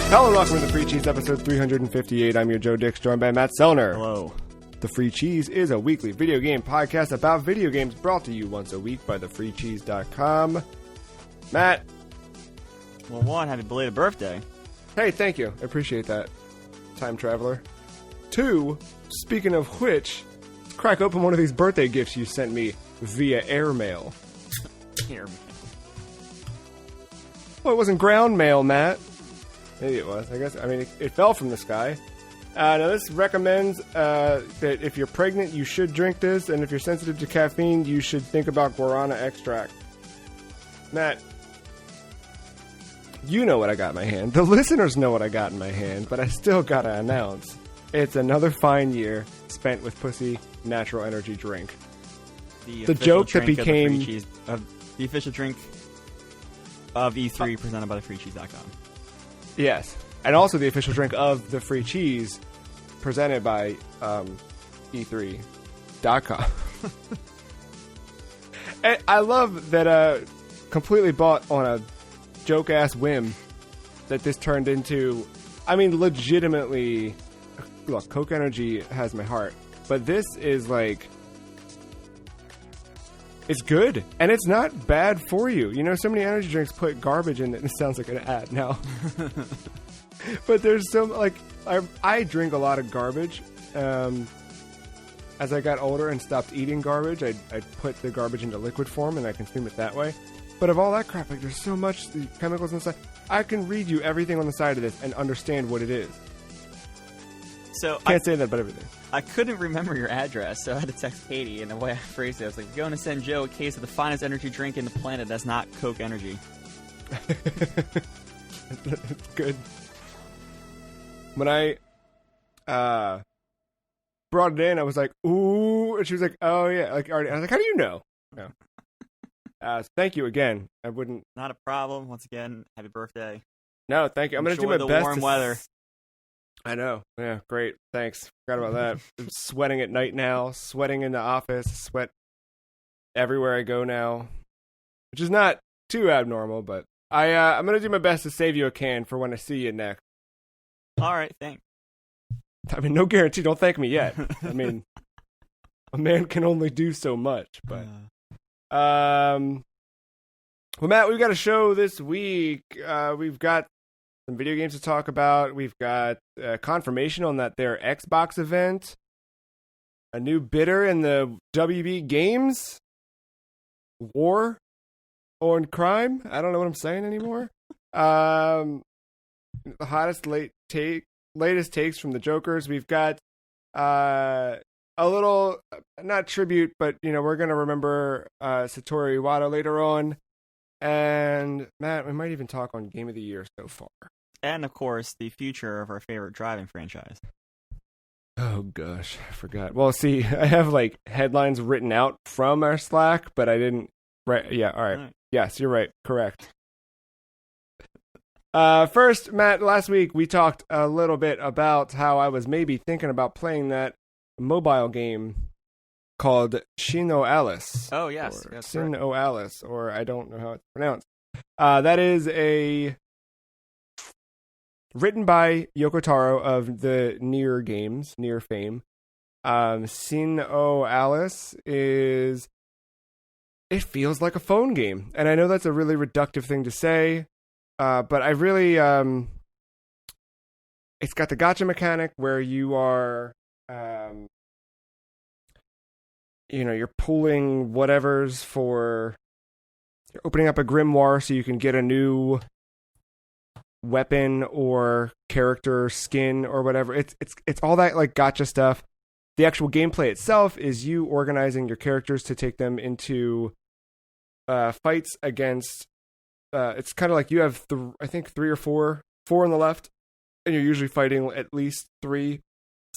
Hello and welcome to the Free Cheese episode 358. I'm your Joe Dix, joined by Matt Sellner. Hello. The Free Cheese is a weekly video game podcast about video games brought to you once a week by thefreecheese.com. Matt. Well, one, happy belated birthday. Hey, thank you. I appreciate that, time traveler. Two, speaking of which, let's crack open one of these birthday gifts you sent me via airmail. Airmail. Well, it wasn't ground mail, Matt. Maybe it was, I guess. I mean, it fell from the sky. Now, this recommends that if you're pregnant, you should drink this, and if you're sensitive to caffeine, you should think about guarana extract. Matt, you know what I got in my hand. The listeners know what I got in my hand, but I still gotta announce. It's another fine year spent with Pussy Natural Energy Drink. The joke that became... the official drink of E3 presented by thefreecheese.com. Yes. And also the official drink of the Free Cheese presented by E3.com. And I love that completely bought on a joke-ass whim that this turned into... I mean, legitimately... Look, Coke Energy has my heart. But this is like... It's good, and it's not bad for you. You know, so many energy drinks put garbage in it. It sounds like an ad now. But there's some, like, I drink a lot of garbage. As I got older and stopped eating garbage, I put the garbage into liquid form, and I consume it that way. But of all that crap, like, there's so much the chemicals inside. I can read you everything on the side of this and understand what it is. So Can't say that about everything. I couldn't remember your address, so I had to text Katie, and the way I phrased it, I was like, going to send Joe a case of the finest energy drink in the planet that's not Coke Energy. It's good. When I brought it in, I was like, ooh, and she was like, oh, yeah. Like, already. I was like, how do you know? No. Thank you again. I wouldn't... Not a problem. Once again, happy birthday. No, thank you. I'm going to do my best. Warm weather. I know. Yeah, great. Thanks. Forgot about that. I'm sweating at night now. Sweating in the office. Sweat everywhere I go now. Which is not too abnormal, but I'm going to do my best to save you a can for when I see you next. All right, thanks. I mean, no guarantee. Don't thank me yet. I mean, a man can only do so much, but... Well, Matt, we've got a show this week. We've got some video games to talk about. We've got confirmation on that their Xbox event. A new bidder in the WB Games war on crime. I don't know what I'm saying anymore. The hottest latest takes from the Jokers. We've got a little, not tribute, but you know, we're gonna remember Satoru Iwata later on. And Matt, we might even talk on Game of the Year so far. And, of course, the future of our favorite driving franchise. Oh, gosh. I forgot. Well, see, I have, like, headlines written out from our Slack, but I didn't... Right. Yeah, all right. Yes, you're right. Correct. First, Matt, last week we talked a little bit about how I was maybe thinking about playing that mobile game called Sin o Alice. Oh, yes. Sin o Alice, or I don't know how it's pronounced. That is written by Yoko Taro of the Nier games, Nier fame. Sin o Alice it feels like a phone game. And I know that's a really reductive thing to say, but I really, it's got the gacha mechanic where you are, you're pulling whatevers you're opening up a grimoire so you can get a new weapon or character skin or whatever. It's all that like gacha stuff. The actual gameplay itself is you organizing your characters to take them into fights against. It's kind of like you have I think 3 or 4 on the left, and you're usually fighting at least 3,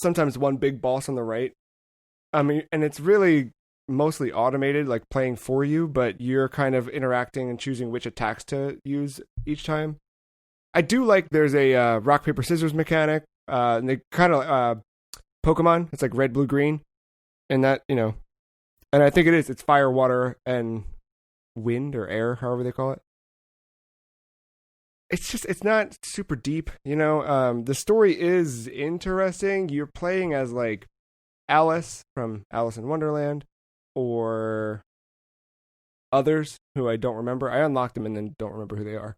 sometimes one big boss on the right. I mean, and it's really mostly automated, like playing for you, but you're kind of interacting and choosing which attacks to use each time. I do like there's a rock, paper, scissors mechanic, and they kind of Pokemon. It's like red, blue, green, and that, and I think it's fire, water, and wind or air, however they call it. it's not super deep, you know. The story is interesting. You're playing as like Alice from Alice in Wonderland, or others who I don't remember. I unlocked them and then don't remember who they are.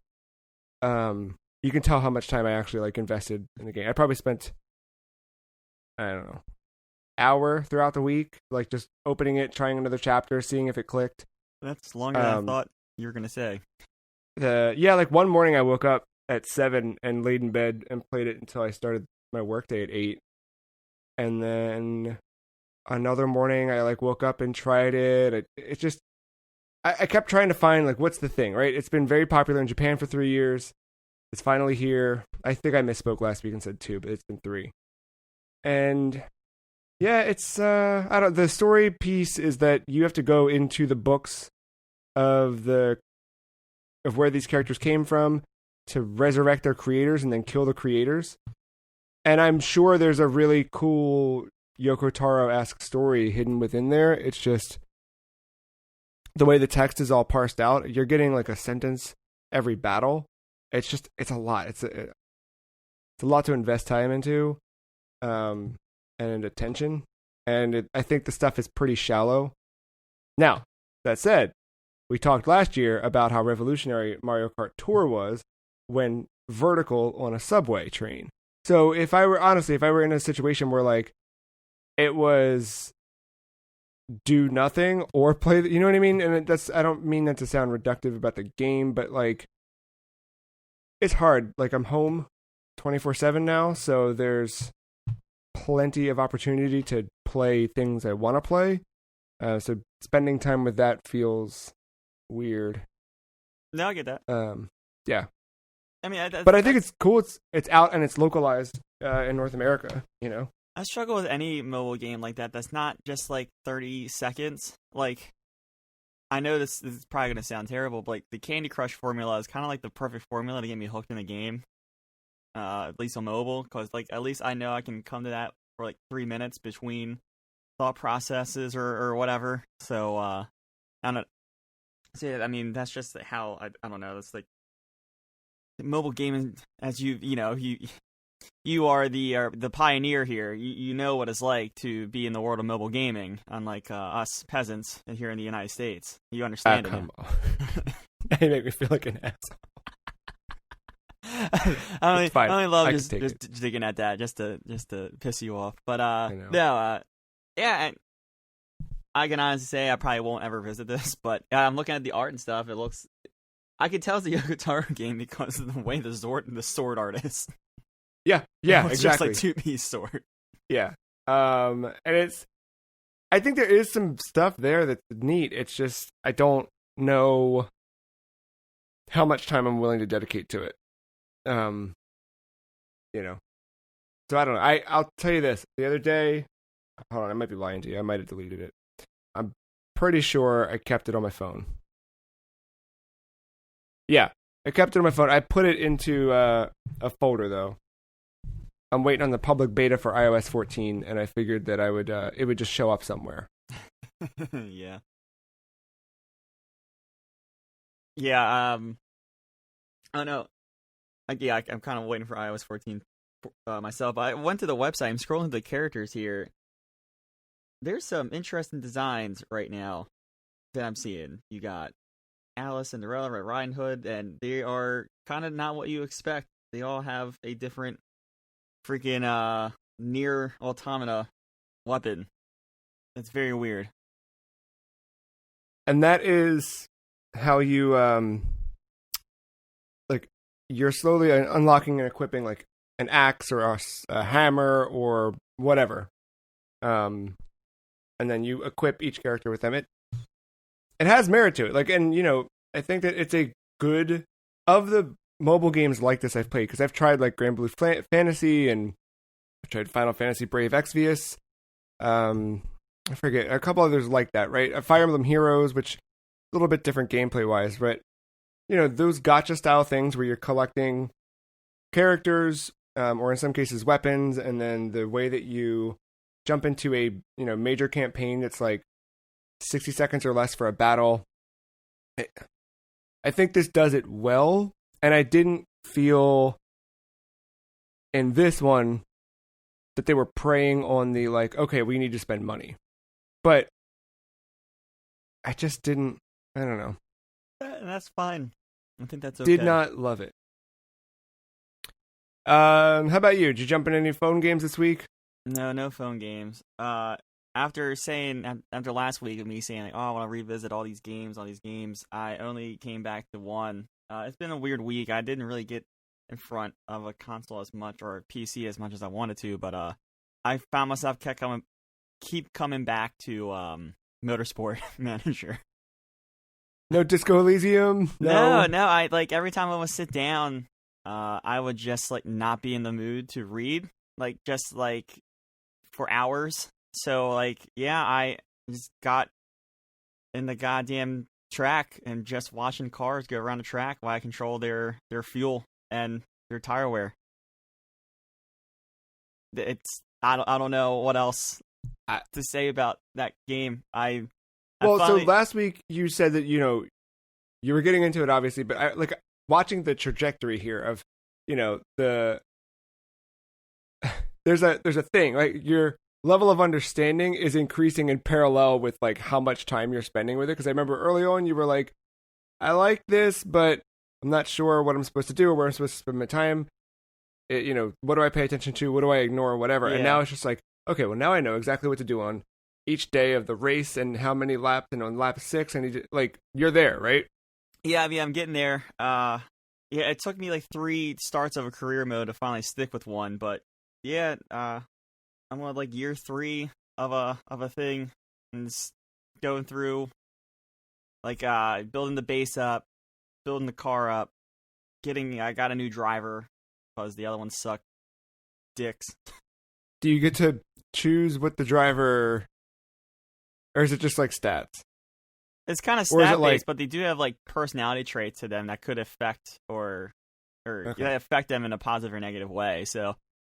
You can tell how much time I actually like invested in the game. I probably spent, I don't know, hour throughout the week, like just opening it, trying another chapter, seeing if it clicked. That's longer than I thought you were gonna say. Like one morning I woke up at 7 and laid in bed and played it until I started my workday at 8. And then another morning I like woke up and tried it. It just, I kept trying to find like what's the thing, right? It's been very popular in Japan for 3 years. It's finally here. I think I misspoke last week and said 2, but it's been 3. And yeah, it's I don't. The story piece is that you have to go into the books of where these characters came from to resurrect their creators and then kill the creators. And I'm sure there's a really cool Yoko Taro-esque story hidden within there. It's just the way the text is all parsed out. You're getting like a sentence every battle. It's a lot. It's a lot to invest time into, and attention. And I think the stuff is pretty shallow. Now, that said, we talked last year about how revolutionary Mario Kart Tour was when vertical on a subway train. So if I were in a situation where like it was do nothing or play, you know what I mean? And I don't mean that to sound reductive about the game, but like it's hard. Like I'm home 24/7 now, so there's plenty of opportunity to play things I want to play. So spending time with that feels weird. No, I get that. Yeah. I mean, but I think it's cool. It's out and it's localized in North America. You know, I struggle with any mobile game like that. That's not just like 30 seconds. Like, I know this is probably gonna sound terrible, but like the Candy Crush formula is kind of like the perfect formula to get me hooked in the game. At least on mobile, because like at least I know I can come to that for like 3 minutes between thought processes or whatever. So I don't. See, I mean, that's just how I don't know. That's like mobile gaming, as you are the pioneer here. You know what it's like to be in the world of mobile gaming, unlike us peasants here in the United States. You understand it? Come on. You make me feel like an asshole. I only love just digging at that just to piss you off. But no, yeah. I can honestly say I probably won't ever visit this, but I'm looking at the art and stuff. It looks, I can tell it's a Yoko Taro game because of the way the sword art is. Yeah, it's exactly. just like 2-piece sword. Yeah, and I think there is some stuff there that's neat. It's just I don't know how much time I'm willing to dedicate to it. So I don't know. I'll tell you this. The other day, hold on, I might be lying to you. I might have deleted it. I'm pretty sure I kept it on my phone. Yeah, I kept it on my phone. I put it into a folder though. I'm waiting on the public beta for iOS 14, and I figured that it would just show up somewhere. Yeah. Yeah. Oh no. I'm kind of waiting for iOS 14 myself. I went to the website. I'm scrolling the characters here. There's some interesting designs right now that I'm seeing. You got Alice, Cinderella, Red Riding Hood, and they are kind of not what you expect. They all have a different freaking near automata weapon. It's very weird. And that is how you like you're slowly unlocking and equipping like an axe or a hammer or whatever. And then you equip each character with them. It has merit to it. Like, and I think that it's a good of the mobile games like this I've played, because I've tried like Grand Blue Fantasy and I've tried Final Fantasy Brave Exvius. I forget a couple others like that, right? Fire Emblem Heroes, which a little bit different gameplay wise, but those gacha style things where you're collecting characters, or in some cases weapons, and then the way that you jump into a major campaign that's like 60 seconds or less for a battle. I think this does it well, and I didn't feel in this one that they were preying on the like, okay, we need to spend money. But I just didn't, I don't know. That's fine. I think that's okay. Did not love it. How about you? Did you jump in any phone games this week? No phone games. After last week of me saying like, oh, I want to revisit all these games, I only came back to one. It's been a weird week. I didn't really get in front of a console as much or a PC as much as I wanted to, but I found myself keep coming back to Motorsport Manager. No Disco Elysium? No. I like every time I would sit down, I would just like not be in the mood to read, like just like for hours. So like, yeah, I just got in the goddamn track and just watching cars go around the track while I control their fuel and their tire wear. I don't know what else to say about that game. So last week you said that, you know, you were getting into it obviously, but I like watching the trajectory here of, you know, there's a thing, like your level of understanding is increasing in parallel with like how much time you're spending with it. Because I remember early on you were like, I like this, but I'm not sure what I'm supposed to do or where I'm supposed to spend my time. You know, what do I pay attention to? What do I ignore? Whatever. Yeah. And now it's just like, okay, well now I know exactly what to do on each day of the race and how many laps, and on lap 6 I need to, like, you're there, right? Yeah, I mean, I'm getting there. Yeah, it took me like 3 starts of a career mode to finally stick with one, but yeah, I'm on like year 3 of a thing, and just going through like building the base up, building the car up, I got a new driver because the other ones suck dicks. Do you get to choose what the driver, or is it just like stats? It's kind of stat based, but they do have like personality traits to them that could affect or okay, affect them in a positive or negative way. So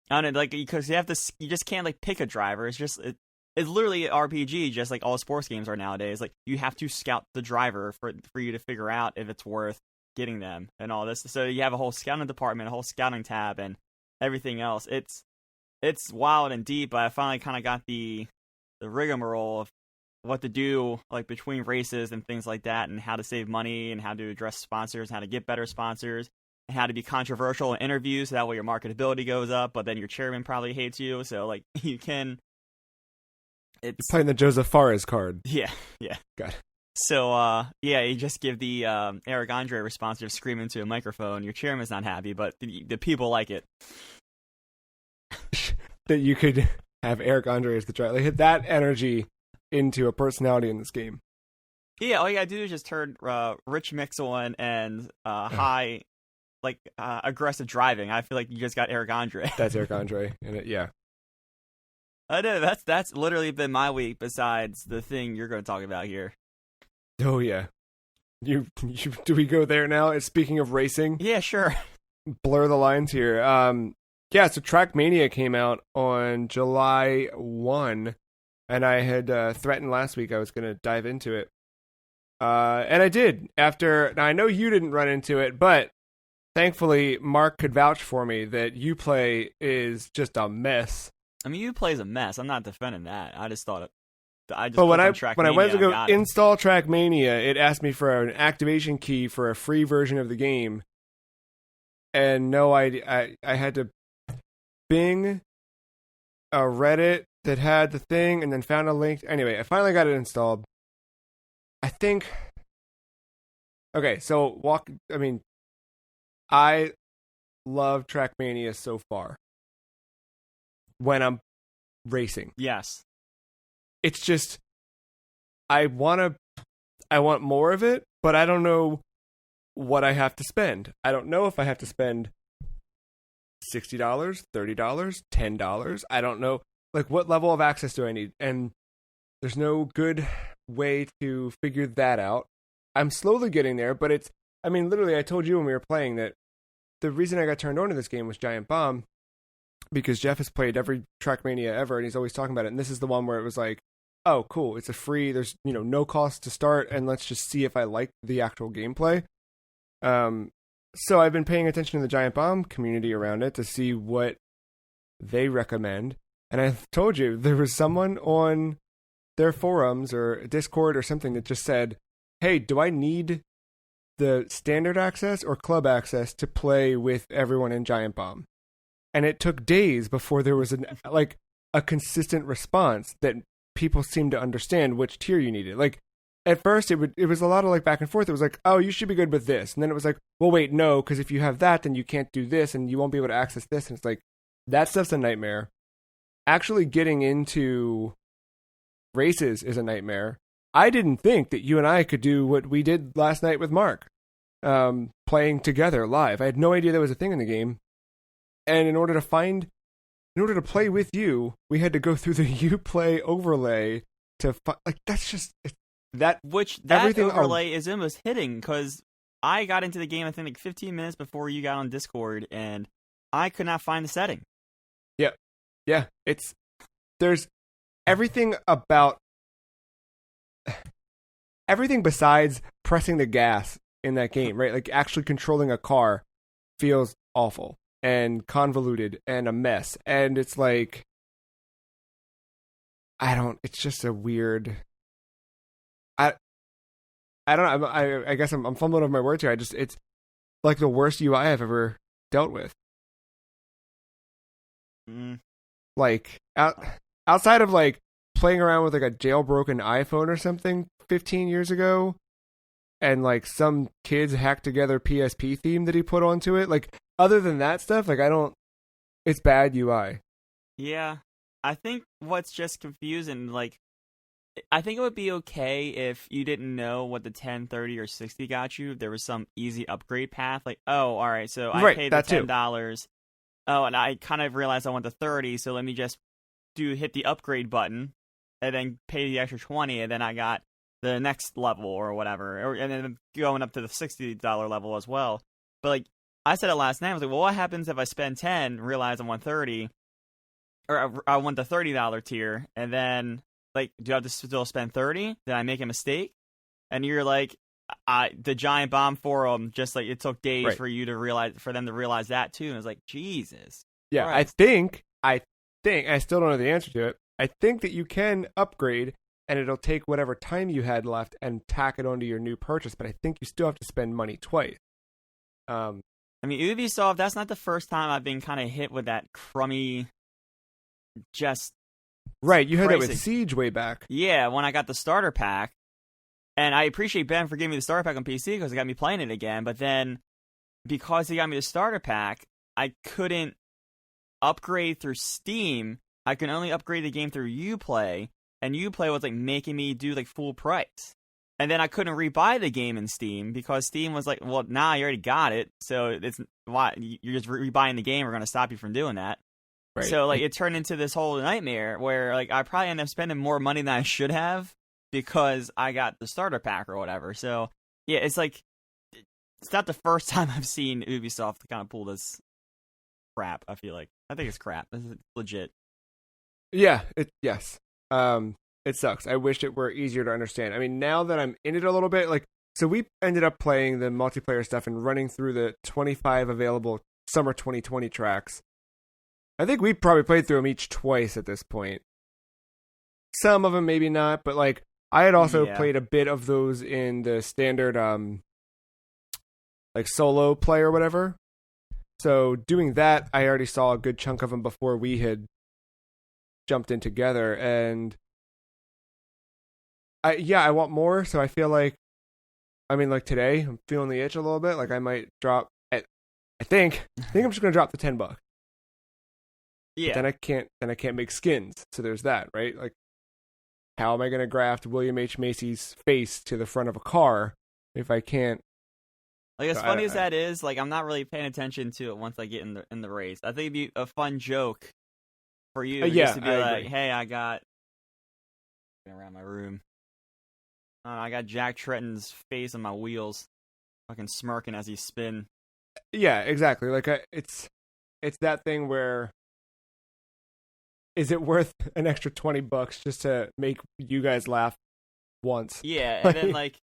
I don't know, like, because you just can't like pick a driver. It's just it's literally an RPG, just like all sports games are nowadays. Like you have to scout the driver for you to figure out if it's worth getting them and all this. So you have a whole scouting department, a whole scouting tab, and everything else. It's wild and deep, but I finally kind of got the rigmarole of what to do, like between races and things like that, and how to save money, and how to address sponsors, and how to get better sponsors, and how to be controversial in interviews, so that way your marketability goes up, but then your chairman probably hates you, so like you can... You're playing the Joseph Fares card. Yeah. Got it. So, yeah, you just give the Eric Andre response of screaming into a microphone. Your chairman's not happy, but the people like it. That you could have Eric Andre as the driver. Like, hit that energy into a personality in this game. Yeah, all you gotta do is just turn rich mix on and high, like, aggressive driving. I feel like you just got Eric Andre. That's Eric Andre, yeah. I know, that's literally been my week, besides the thing you're going to talk about here. Oh, yeah. You do we go there now? Speaking of racing? Yeah, sure. Blur the lines here. Yeah, so Trackmania came out on July 1, and I had threatened last week I was going to dive into it. And I did. Now, I know you didn't run into it, but thankfully, Mark could vouch for me that Uplay is just a mess. I mean, Uplay's a mess. I'm not defending that. I just thought it. But when I went to go install Trackmania, it asked me for an activation key for a free version of the game. And no, I had to Bing a Reddit that had the thing, and then found a link. Anyway, I finally got it installed. I think... Okay, so I love Trackmania so far. When I'm racing. Yes. It's just, I want more of it, but I don't know what I have to spend. I don't know if I have to spend $60, $30, $10. I don't know. Like, what level of access do I need? And there's no good way to figure that out. I'm slowly getting there, but literally, I told you when we were playing that the reason I got turned on to this game was Giant Bomb, because Jeff has played every Trackmania ever, and he's always talking about it. And this is the one where it was like, oh, cool, it's a free, there's, no cost to start, and let's just see if I like the actual gameplay. So I've been paying attention to the Giant Bomb community around it to see what they recommend. And I told you there was someone on their forums or Discord or something that just said, "Hey, do I need the standard access or club access to play with everyone in Giant Bomb?" And it took days before there was a consistent response that people seemed to understand which tier you needed. Like at first it was a lot of like back and forth. It was like, "Oh, you should be good with this." And then it was like, "Well, wait, no, because if you have that, then you can't do this and you won't be able to access this." And it's like, that stuff's a nightmare. Actually getting into races is a nightmare. I didn't think that you and I could do what we did last night with Mark, playing together live. I had no idea that was a thing in the game. And in order to play with you, we had to go through the Uplay overlay to like that's just that. Which that overlay is almost hitting because I got into the game I think like 15 minutes before you got on Discord and I could not find the setting. Yeah, there's everything about everything besides pressing the gas in that game, right? Like actually controlling a car feels awful and convoluted and a mess. And it's like, it's just a weird, I don't know. I guess I'm fumbling over my words here. It's like the worst UI I've ever dealt with. Like outside of like playing around with like a jailbroken iPhone or something 15 years ago, and like some kids hacked together PSP theme that he put onto it. Like other than that stuff, like it's bad UI. Yeah, I think what's just confusing, like I think it would be okay if you didn't know what the 10, 30, or 60 got you. If there was some easy upgrade path, like oh, all right, so I paid the $10. Oh, and I kind of realized I want the 30, so let me just hit the upgrade button, and then pay the extra 20, and then I got the next level or whatever, and then going up to the $60 level as well. But like I said it last night, I was like, well, what happens if I spend 10, realize I want 30, or I want the $30 tier, and then like, do I have to still spend 30? Did I make a mistake? And you're like, the Giant Bomb forum, just like it took days for them to realize that too. And it's like, Jesus. Yeah, Christ. I think I still don't know the answer to it. I think that you can upgrade and it'll take whatever time you had left and tack it onto your new purchase, but I think you still have to spend money twice. I mean, Ubisoft, that's not the first time I've been kind of hit with that crummy, just right. You had that with Siege way back. Yeah, when I got the starter pack. And I appreciate Ben for giving me the starter pack on PC because it got me playing it again. But then, because he got me the starter pack, I couldn't upgrade through Steam. I can only upgrade the game through Uplay. And Uplay was like making me do like full price. And then I couldn't rebuy the game in Steam because Steam was like, well, nah, you already got it. So it's why you're just rebuying the game. We're going to stop you from doing that. Right. So like it turned into this whole nightmare where like I probably ended up spending more money than I should have because I got the starter pack or whatever. So yeah, it's like it's not the first time I've seen Ubisoft kind of pull this crap. I feel like I think it's crap. This is legit. Yeah. Yes. It sucks. I wish it were easier to understand. I mean, now that I'm in it a little bit, like so we ended up playing the multiplayer stuff and running through the 25 available summer 2020 tracks. I think we probably played through them each twice at this point. Some of them maybe not, but like I had also played a bit of those in the standard like solo play or whatever. So doing that, I already saw a good chunk of them before we had jumped in together, and I want more. So I feel like, I mean, like today I'm feeling the itch a little bit. Like I might drop. I think I'm just gonna drop the $10. Yeah. But then I can't make skins. So there's that, right? Like, how am I going to graft William H. Macy's face to the front of a car if I can't? Like, as funny as that is, like, I'm not really paying attention to it once I get in the race. I think it'd be a fun joke for you just to be like, agree. Hey, I got around my room. I got Jack Tretton's face on my wheels, fucking smirking as he spin. Yeah, exactly. Like, it's that thing where. Is it worth an extra $20 just to make you guys laugh once? Yeah, and then like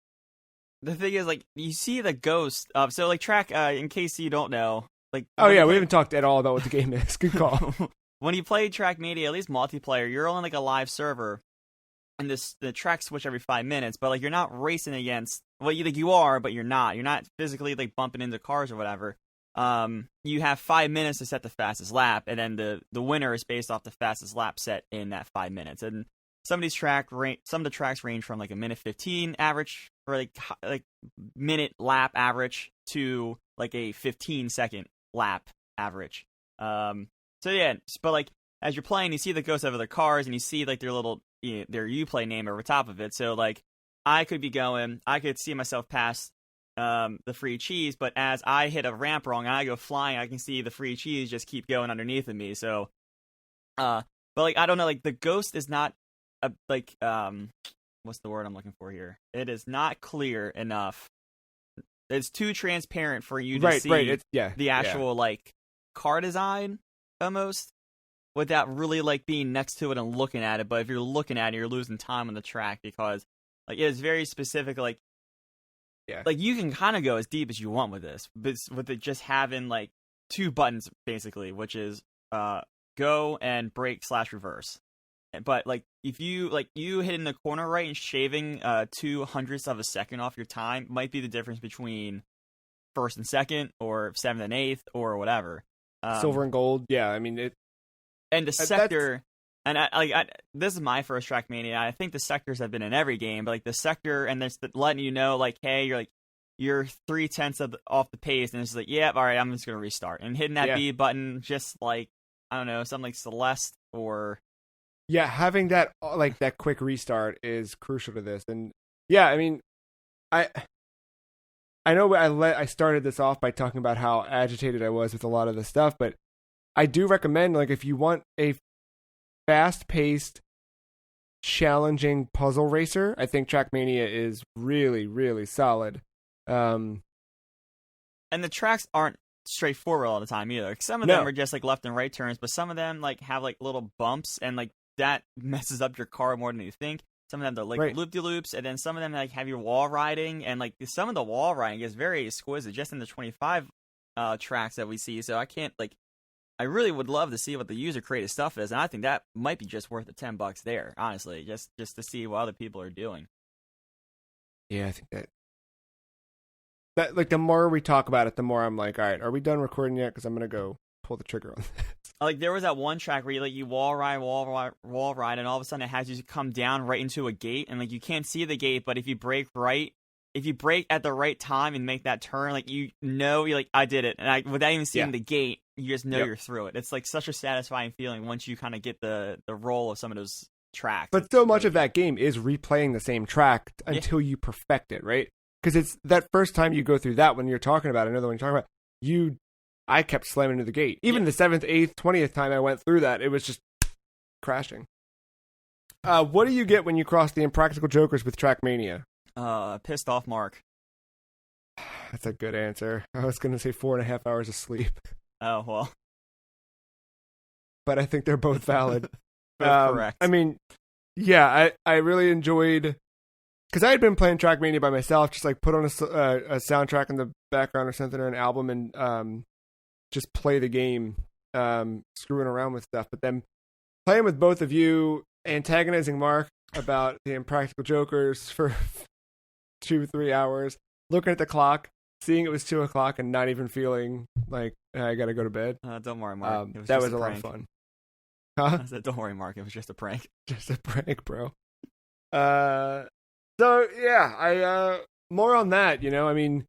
the thing is, like, you see the ghost of so like track. In case you don't know, like, Oh yeah, we haven't talked at all about what the game is. Good call. when you play Trackmania, at least multiplayer, you're on like a live server, and the tracks switch every 5 minutes. But like, you're not racing against. Well, you think you are, but you're not. You're not physically like bumping into cars or whatever. You have 5 minutes to set the fastest lap, and then the winner is based off the fastest lap set in that 5 minutes. And some of the tracks range from like a minute 15 average or like minute lap average to like a 15-second lap average. So yeah, but like as you're playing, you see the ghosts of other cars, and you see like their little their Uplay name over top of it. So like I could see myself past the free cheese, but as I hit a ramp wrong and I go flying, I can see the free cheese just keep going underneath of me. So, but like I don't know, like the ghost is not what's the word I'm looking for here? It is not clear enough. It's too transparent for you to see the actual like car design almost without really like being next to it and looking at it. But if you're looking at it, you're losing time on the track because like it is very specific. Like you can kind of go as deep as you want with this, but with it just having like two buttons basically, which is go and brake/reverse. But like if you hitting the corner right and shaving 0.02 of a second off your time might be the difference between first and second or seventh and eighth or whatever. Silver and gold, yeah. I mean it. And the sector, and this is my first Trackmania. I think the sectors have been in every game, but like the sector and there's letting you know like, hey, you're 0.3 off the pace, and it's like, yeah, all right, I'm just gonna restart and hitting that B button, just like I don't know, something like Celeste or. Yeah, having that like that quick restart is crucial to this, and yeah, I mean, I know I started this off by talking about how agitated I was with a lot of the stuff, but I do recommend like if you want a fast-paced, challenging puzzle racer, I think Trackmania is really, really solid. And the tracks aren't straightforward all the time either. Some of them are just like left and right turns, but some of them like have like little bumps and like that messes up your car more than you think. Some of them are like loop-de-loops, and then some of them like have your wall riding, and like some of the wall riding is very exquisite just in the 25 tracks that we see. So I really would love to see what the user created stuff is, and I think that might be just worth the $10 there, honestly, just to see what other people are doing. Yeah, I think that like the more we talk about it, the more I'm like, all right, are we done recording yet? Because I'm gonna go pull the trigger on this. Like there was that one track where you wall ride, and all of a sudden it has you come down right into a gate, and like you can't see the gate, but if you brake at the right time and make that turn, like you're like, I did it, and without even seeing the gate, you just know you're through it. It's like such a satisfying feeling once you kind of get the roll of some of those tracks. But so much of that game is replaying the same track until you perfect it, right? Because it's that first time you go through that one you're talking about, another one you're talking about, I kept slamming into the gate. Even the 7th, 8th, 20th time I went through that, it was just crashing. What do you get when you cross the Impractical Jokers with Trackmania? Pissed off Mark. That's a good answer. I was going to say 4.5 hours of sleep. Oh, well. But I think they're both valid. Correct. I mean, yeah, I really enjoyed... Because I had been playing Trackmania by myself, just like put on a soundtrack in the background or something, or an album, and just play the game, screwing around with stuff. But then playing with both of you, antagonizing Mark about the Impractical Jokers for 2-3 hours, looking at the clock, seeing it was 2:00, and not even feeling like I gotta go to bed. Don't worry, Mark. That was a lot of fun. Huh? I said, don't worry, Mark. It was just a prank. Just a prank, bro. So yeah, more on that. I mean.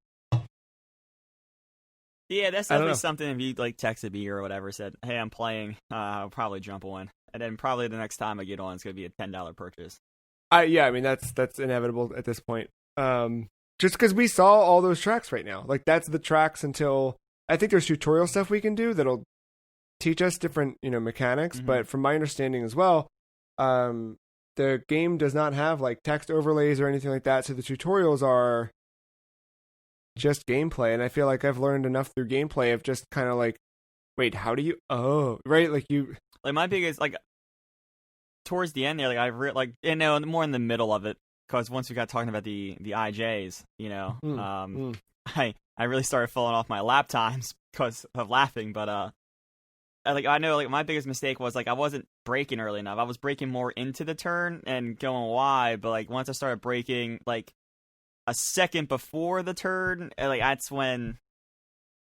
Yeah, that's definitely something if you like texted me or whatever, said, hey, I'm playing, I'll probably jump on. And then probably the next time I get on, it's going to be a $10 purchase. Yeah, I mean, that's inevitable at this point. Just because we saw all those tracks right now. Like, that's the tracks until... I think there's tutorial stuff we can do that'll teach us different, mechanics. Mm-hmm. But from my understanding as well, the game does not have, like, text overlays or anything like that. So the tutorials are... just gameplay, and I feel like I've learned enough through gameplay of just kind of like, wait, how do you? Oh, right, like you. Like my biggest towards the end there, like more in the middle of it, because once we got talking about the IJs, Mm. I really started falling off my lap times because of laughing. But I know like my biggest mistake was like I wasn't braking early enough. I was braking more into the turn and going wide, but like once I started braking like a second before the turn, like that's when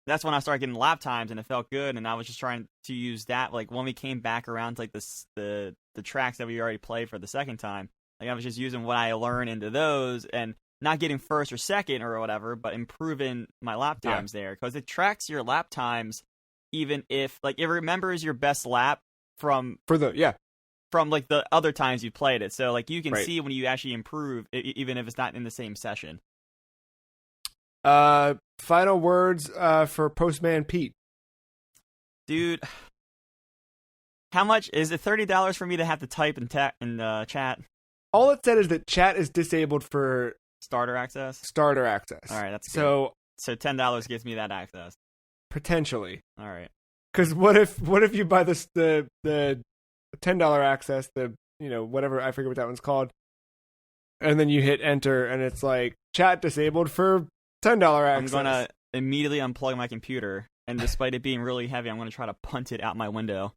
I started getting lap times and it felt good. And I was just trying to use that. Like when we came back around to like the tracks that we already played for the second time, like I was just using what I learned into those and not getting first or second or whatever, but improving my lap times there because it tracks your lap times even if like it remembers your best lap from like the other times you played it. So like you can see when you actually improve even if it's not in the same session. Final words for Postman Pete. Dude, how much is it? $30 for me to have to type in chat? All it said is that chat is disabled for starter access. All right, that's good. So $10 gives me that access. Potentially. All right. Because what if you buy the $10 access, the whatever, I forget what that one's called, and then you hit enter and it's like chat disabled for $10 access. I'm gonna immediately unplug my computer, and despite it being really heavy, I'm gonna try to punt it out my window.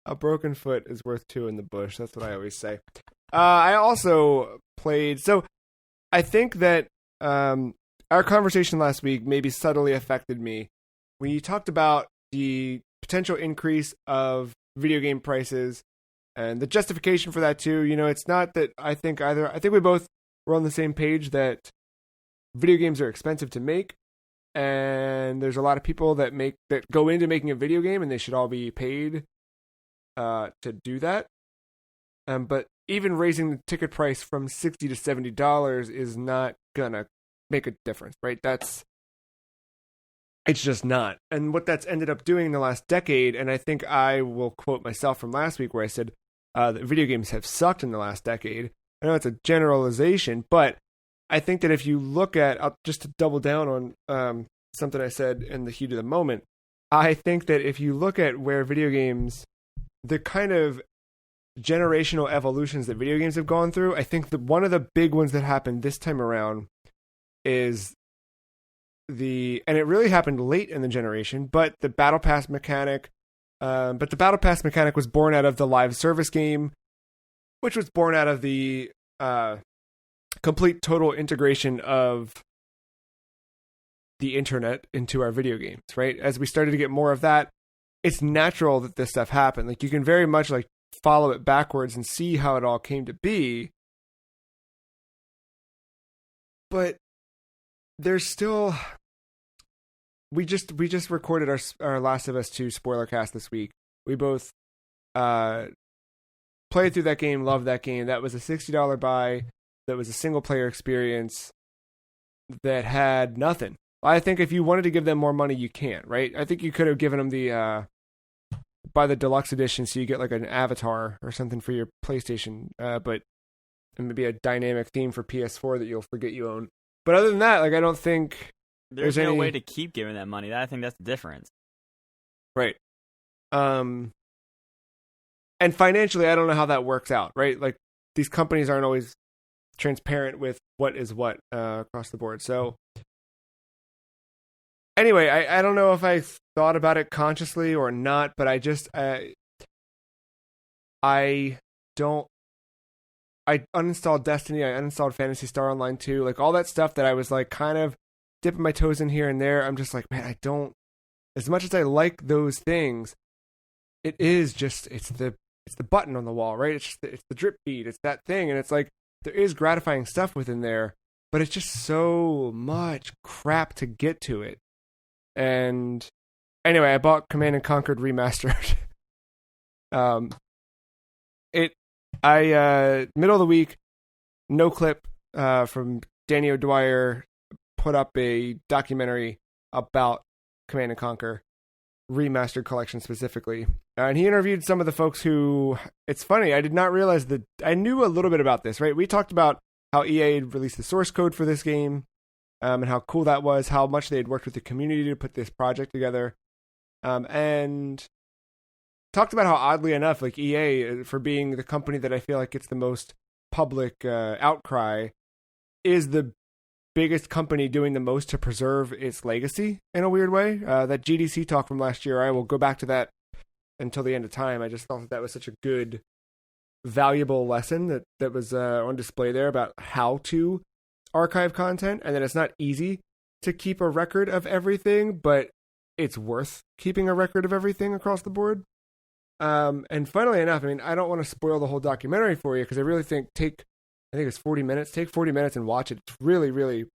A broken foot is worth two in the bush. That's what I always say. I also played. So I think that our conversation last week maybe subtly affected me. We talked about the potential increase of video game prices and the justification for that too. It's not that I think we both were on the same page that video games are expensive to make, and there's a lot of people that go into making a video game, and they should all be paid to do that. But even raising the ticket price from $60 to $70 is not gonna make a difference, right? It's just not. And what that's ended up doing in the last decade, and I think I will quote myself from last week where I said that video games have sucked in the last decade. I know it's a generalization, but I think that if you look at, just to double down on something I said in the heat of the moment, I think that if you look at where video games, the kind of generational evolutions that video games have gone through, I think that one of the big ones that happened this time around is and it really happened late in the generation, but the Battle Pass mechanic. But the Battle Pass mechanic was born out of the live service game, which was born out of the complete total integration of the internet into our video games, right? As we started to get more of that, it's natural that this stuff happened. Like you can very much like follow it backwards and see how it all came to be. But there's still, we just recorded our Last of Us 2 spoiler cast this week. We both played through that game, loved that game. That was a $60 buy. That was a single player experience that had nothing. I think if you wanted to give them more money, you can, right? I think you could have given them the buy the deluxe edition so you get like an avatar or something for your PlayStation, but and maybe a dynamic theme for PS4 that you'll forget you own. But other than that, like I don't think there's no way to keep giving that money. I think that's the difference. Right. And financially, I don't know how that works out, right? Like these companies aren't always transparent with what is what across the board. So anyway, I don't know if I thought about it consciously or not, but I uninstalled Destiny, I uninstalled Phantasy Star Online 2, like all that stuff that I was like kind of dipping my toes in here and there. I'm just like, man, as much as I like those things, it's the button on the wall, right? It's the drip feed, it's that thing, and it's like there is gratifying stuff within there, but it's just so much crap to get to it. And anyway, I bought Command and Conquered Remastered. Middle of the week, No Clip from Danny O'Dwyer put up a documentary about Command and Conquer Remastered Collection specifically. And he interviewed some of the folks who, it's funny, I did not realize that, I knew a little bit about this, right? We talked about how EA had released the source code for this game, and how cool that was, how much they had worked with the community to put this project together. And talked about how oddly enough, like EA, for being the company that I feel like gets the most public outcry, is the biggest company doing the most to preserve its legacy in a weird way. That GDC talk from last year, I will go back to that until the end of time. I just thought that was such a good, valuable lesson that was on display there about how to archive content, and that it's not easy to keep a record of everything, but it's worth keeping a record of everything across the board. And funnily enough, I mean, I don't want to spoil the whole documentary for you, because I really think I think it's 40 minutes. Take 40 minutes and watch it. It's really, really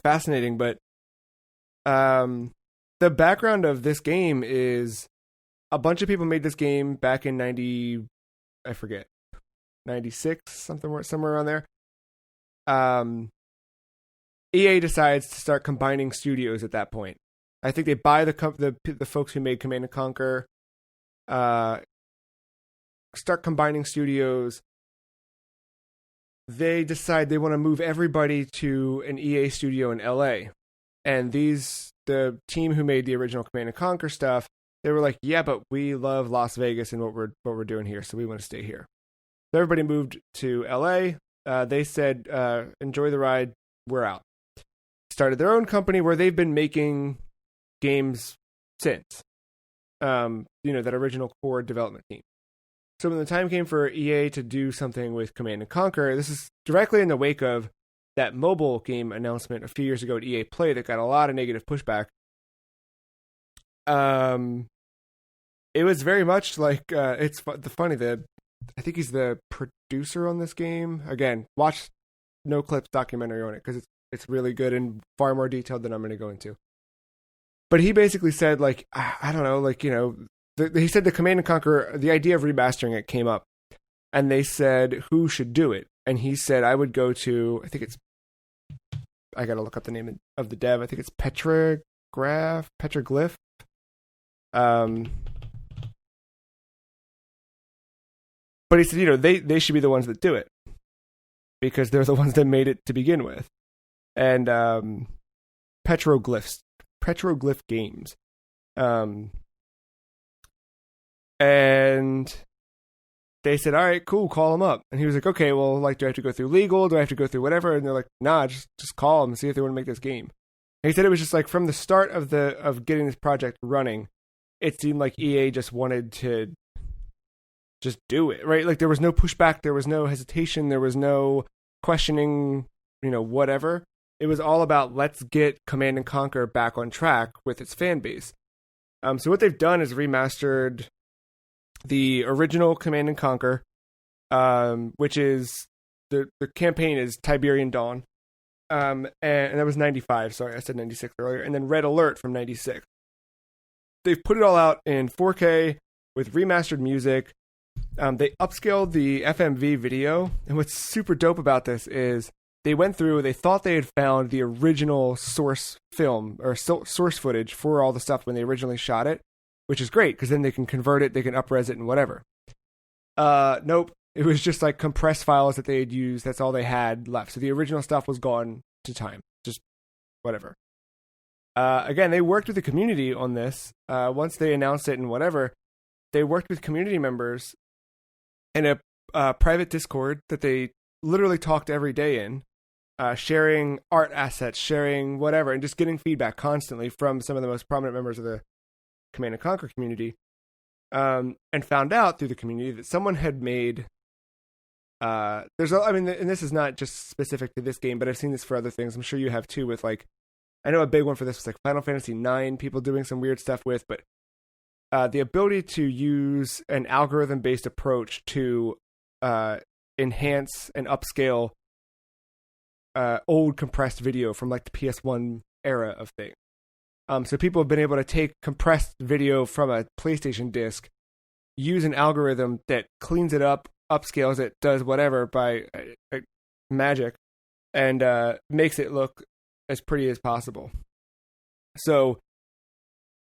fascinating. But the background of this game is a bunch of people made this game back in 96, somewhere around there. EA decides to start combining studios at that point. I think they buy the folks who made Command & Conquer, start combining studios. They decide they want to move everybody to an EA studio in LA. And the team who made the original Command & Conquer stuff, they were like, yeah, but we love Las Vegas and what we're doing here, so we want to stay here. So everybody moved to LA. They said, enjoy the ride, we're out. Started their own company where they've been making games since. That original core development team. So when the time came for EA to do something with Command & Conquer, this is directly in the wake of that mobile game announcement a few years ago at EA Play that got a lot of negative pushback. It was very much like, it's funny, I think he's the producer on this game. Again, watch No Clips documentary on it, because it's really good and far more detailed than I'm going to go into. But he basically said, like, I don't know, like, he said the Command & Conquer, the idea of remastering it came up, and they said who should do it, and he said I would go to, I gotta look up the name of the dev. I think it's Petroglyph. But he said, they should be the ones that do it, because they're the ones that made it to begin with. And Petroglyph Games. And they said, all right, cool, call him up. And he was like, okay, well, like, do I have to go through legal? Do I have to go through whatever? And they're like, nah, just call them and see if they want to make this game. And he said it was just like from the start of getting this project running, it seemed like EA just wanted to just do it, right? Like, there was no pushback, there was no hesitation, there was no questioning, whatever. It was all about, let's get Command & Conquer back on track with its fan base. So what they've done is remastered the original Command & Conquer, which is, the campaign is Tiberian Dawn. And that was 95, sorry, I said 96 earlier. And then Red Alert from 96. They've put it all out in 4K with remastered music. They upscaled the FMV video. And what's super dope about this is they went through, they thought they had found the original source film or source footage for all the stuff when they originally shot it, which is great because then they can convert it, they can up-res it and whatever. Nope. It was just like compressed files that they had used. That's all they had left. So the original stuff was gone to time. Just whatever. Again, they worked with the community on this. Once they announced it and whatever, they worked with community members in a private Discord that they literally talked every day in. Sharing art assets, sharing whatever, and just getting feedback constantly from some of the most prominent members of the Command & Conquer community, and found out through the community that someone had made, and this is not just specific to this game, but I've seen this for other things. I'm sure you have too, with like, I know a big one for this was like Final Fantasy IX, people doing some weird stuff with, but the ability to use an algorithm-based approach to enhance and upscale old compressed video from like the PS1 era of things. So people have been able to take compressed video from a PlayStation disc, use an algorithm that cleans it up, upscales it, does whatever by magic, and makes it look as pretty as possible. So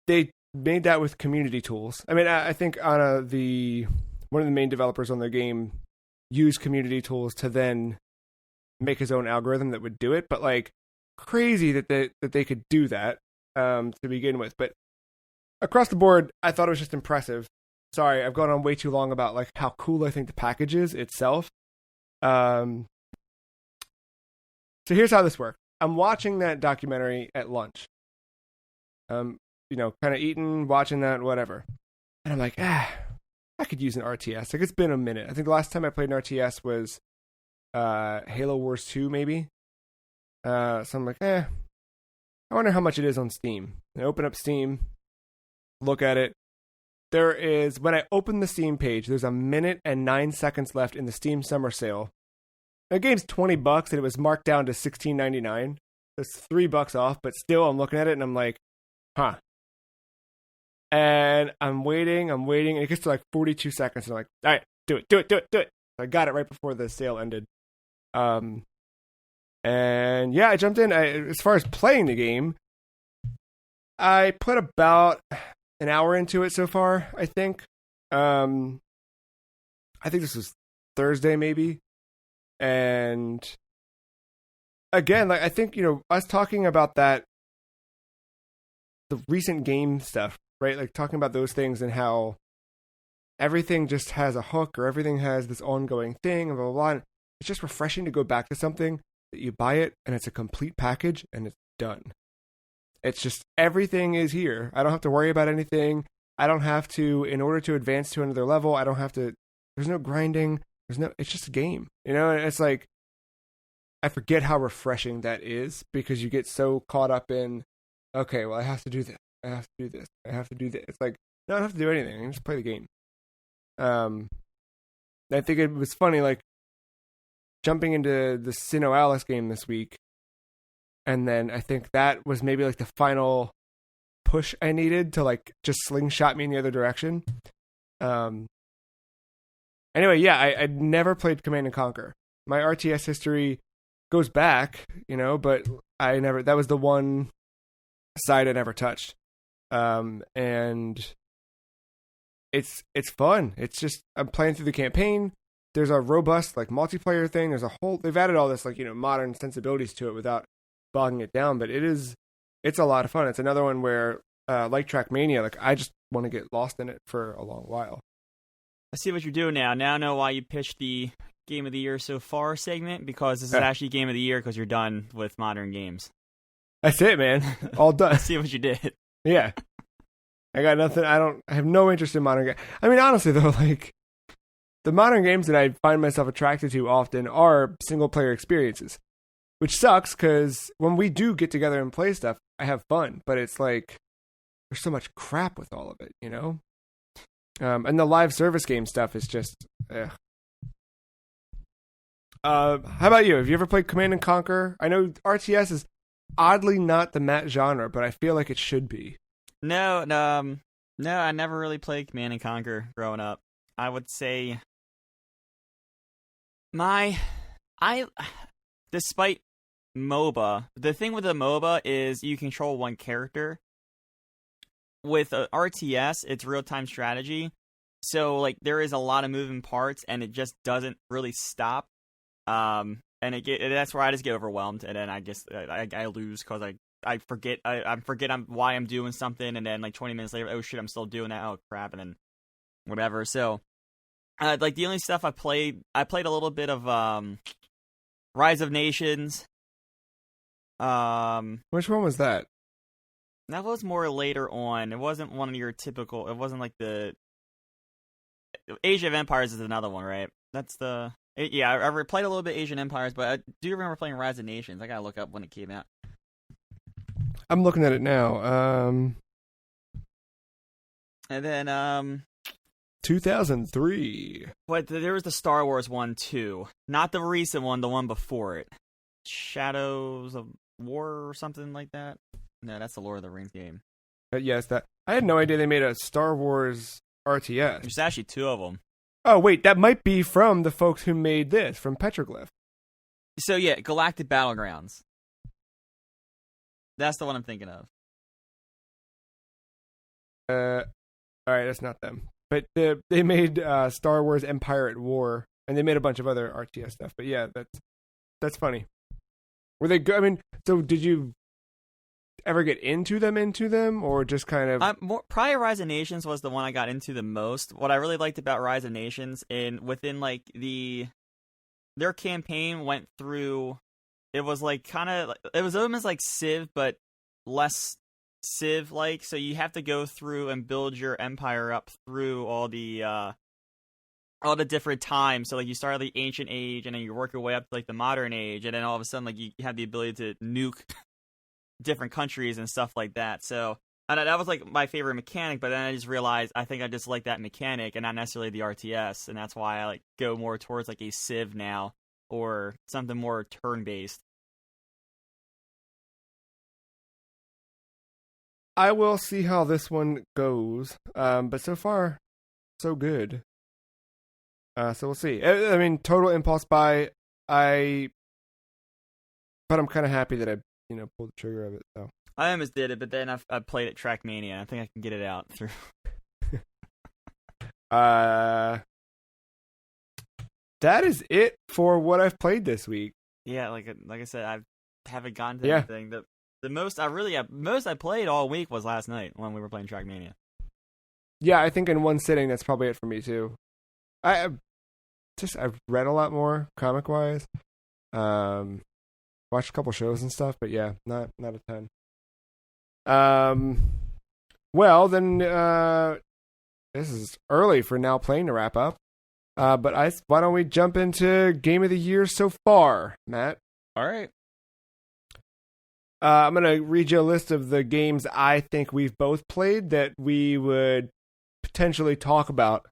they made that with community tools. I mean, I think one of the main developers on the game used community tools to then make his own algorithm that would do it, but like crazy that they could do that to begin with. But across the board, I thought it was just impressive. Sorry, I've gone on way too long about like how cool I think the package is itself. Um, so here's how this works. I'm watching that documentary at lunch. Kind of eating, watching that, whatever. And I'm like, I could use an RTS. Like, it's been a minute. I think the last time I played an RTS was Halo Wars 2, maybe. So I'm like, I wonder how much it is on Steam. And I open up Steam, look at it. There is, when I open the Steam page, there's 1 minute and 9 seconds left in the Steam Summer Sale. The game's $20 and it was marked down to $16.99. It's $3 off, but still I'm looking at it and I'm like, huh. And I'm waiting, and it gets to like 42 seconds, and I'm like, all right, do it. I got it right before the sale ended. And yeah, I jumped in. As far as playing the game, I put about an hour into it so far, I think. I think this was Thursday, maybe. And again, like, I think, us talking about that, the recent game stuff, right? Like, talking about those things and how everything just has a hook, or everything has this ongoing thing, and blah, blah, blah. It's just refreshing to go back to something that you buy it and it's a complete package and it's done. It's just, everything is here. I don't have to worry about anything. I don't have to, in order to advance to another level, I don't have to, there's no grinding. It's just a game, and it's like, I forget how refreshing that is, because you get so caught up in, okay, well, I have to do this. I have to do this. I have to do this. It's like, no, I don't have to do anything. I can just play the game. I think it was funny, like, jumping into the Sinnoh Alice game this week, and then I think that was maybe like the final push I needed to, like, just slingshot me in the other direction. Anyway, yeah, I never played Command & Conquer. My RTS history goes back, but that was the one side I never touched. And it's fun. It's just, I'm playing through the campaign. There's a robust, like, multiplayer thing. They've added all this, like, modern sensibilities to it without bogging it down, but it's a lot of fun. It's another one where, like Trackmania, like, I just want to get lost in it for a long while. I see what you're doing now. Now I know why you pitched the Game of the Year so far segment, because this is actually Game of the Year because you're done with modern games. That's it, man. All done. I see what you did. Yeah. I got nothing. I have no interest in modern games. I mean, honestly, though, like, the modern games that I find myself attracted to often are single-player experiences, which sucks, because when we do get together and play stuff, I have fun, but it's like, there's so much crap with all of it, and the live service game stuff is just, ugh. How about you? Have you ever played Command & Conquer? I know RTS is oddly not the Matt genre, but I feel like it should be. No, I never really played Command & Conquer growing up. I would say despite MOBA, the thing with a MOBA is you control one character. With a RTS, it's real-time strategy, so, like, there is a lot of moving parts, and it just doesn't really stop. And that's where I just get overwhelmed, and then I lose because I forget why I'm doing something, and then, like, 20 minutes later, oh shit, I'm still doing that. Oh crap, and then whatever. So, like, the only stuff I played a little bit of Rise of Nations. Which one was that? That was more later on. It wasn't one of your typical. It wasn't like the Age of Empires is another one, right? Yeah. I played a little bit Asian Empires, but I do remember playing Rise of Nations. I gotta look up when it came out. I'm looking at it now. And then 2003. But there was the Star Wars one too, not the recent one, the one before it, Shadows of War or something like that. No, that's the Lord of the Rings game. Yes, that I had no idea they made a Star Wars RTS. There's actually two of them. Oh wait, that might be from the folks who made this, from Petroglyph. So yeah, Galactic Battlegrounds. That's the one I'm thinking of. All right, that's not them. But they made Star Wars Empire at War, and they made a bunch of other RTS stuff. But yeah, that's funny. Were they good? I mean, so did you ever get into them, or just kind of? Probably Rise of Nations was the one I got into the most. What I really liked about Rise of Nations, within like the their campaign went through. It was like it was almost like Civ, but less Civ like. So you have to go through and build your empire up through all the different times. So like you start at the ancient age, and then you work your way up to like the modern age, and then all of a sudden like you have the ability to nuke different countries and stuff like that. So and that was like my favorite mechanic, but then I just realized I think I just like that mechanic and not necessarily the RTS, and that's why I like go more towards like a Civ now or something more turn based. I will see how this one goes. But so far, so good. So we'll see. I mean, total impulse buy. But I'm kind of happy that I, pulled the trigger of it. So I almost did it, but then I played it Trackmania. I think I can get it out through. That is it for what I've played this week. Yeah, like I said, I haven't gotten to anything. The most I played all week was last night when we were playing Trackmania. Yeah, I think in one sitting that's probably it for me too. I've read a lot more comic wise. Watched a couple shows and stuff, but yeah, not a ton. Well then, this is early for Now Playing to wrap up. But why don't we jump into Game of the Year so far, Matt? All right. I'm going to read you a list of the games I think we've both played that we would potentially talk about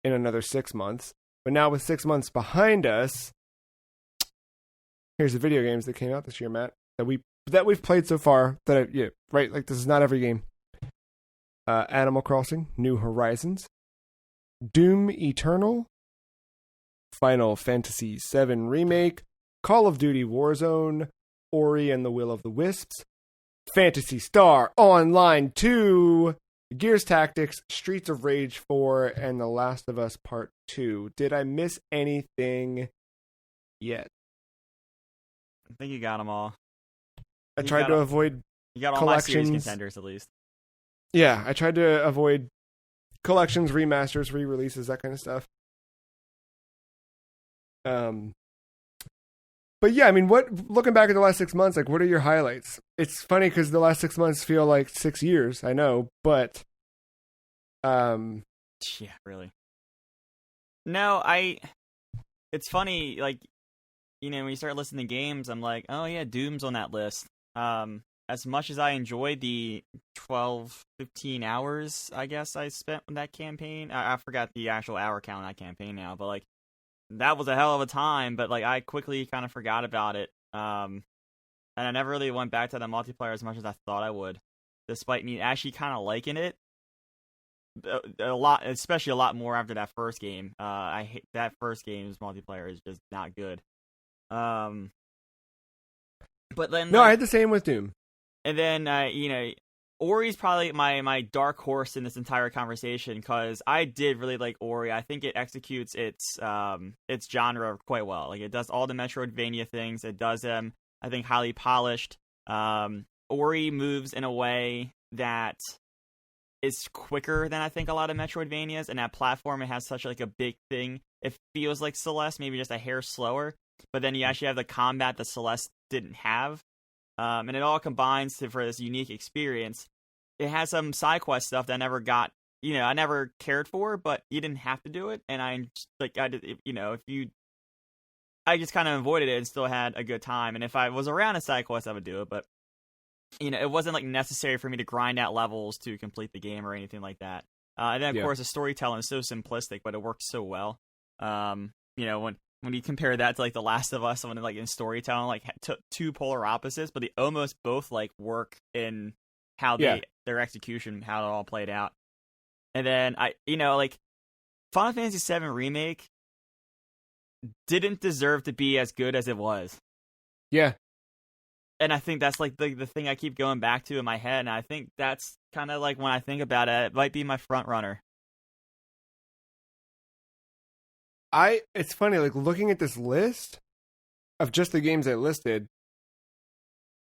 in another 6 months. But now with 6 months behind us, here's the video games that came out this year, Matt, that we've played so far. Right? Like, this is not every game. Animal Crossing, New Horizons, Doom Eternal, Final Fantasy VII Remake, Call of Duty Warzone, Ori and the Will of the Wisps, Phantasy Star Online 2, Gears Tactics, Streets of Rage 4, and The Last of Us Part 2. Did I miss anything yet? I think you got them all. I tried to avoid You got all collections. my series contenders at least. Yeah, I tried to avoid collections, remasters, re-releases, that kind of stuff. But yeah, I mean, looking back at the last 6 months, like, what are your highlights? It's funny because the last 6 months feel like 6 years, I know, but yeah, really. No, it's funny, like, when you start listing the games, I'm like, oh yeah, Doom's on that list. As much as I enjoyed the 12, 15 hours, I guess, I spent on that campaign, I forgot the actual hour count on that campaign now, but like, that was a hell of a time, but like I quickly kind of forgot about it. And I never really went back to the multiplayer as much as I thought I would, despite me actually kind of liking it a lot, especially a lot more after that first game. I hate that first game's multiplayer is just not good. But then no, I had the same with Doom. And then Ori's probably my dark horse in this entire conversation because I did really like Ori. I think it executes its genre quite well. Like, it does all the Metroidvania things. It does them, I think, highly polished. Ori moves in a way that is quicker than I think a lot of Metroidvanias, and that platform, it has such like a big thing. It feels like Celeste, maybe just a hair slower, but then you actually have the combat that Celeste didn't have. And it all combines for this unique experience. It has some side quest stuff that I never got, I never cared for, but you didn't have to do it. And I just kind of avoided it and still had a good time. And if I was around a side quest, I would do it. But, it wasn't like necessary for me to grind out levels to complete the game or anything like that. And then, of course, the storytelling is so simplistic, but it works so well. When you compare that to like The Last of Us, when like in storytelling, like two polar opposites, but they almost both like work in how their execution, how it all played out. And then like Final Fantasy VII Remake didn't deserve to be as good as it was. Yeah. And I think that's like the thing I keep going back to in my head, and I think that's kind of like when I think about it, it might be my front runner. It's funny, like, looking at this list of just the games I listed,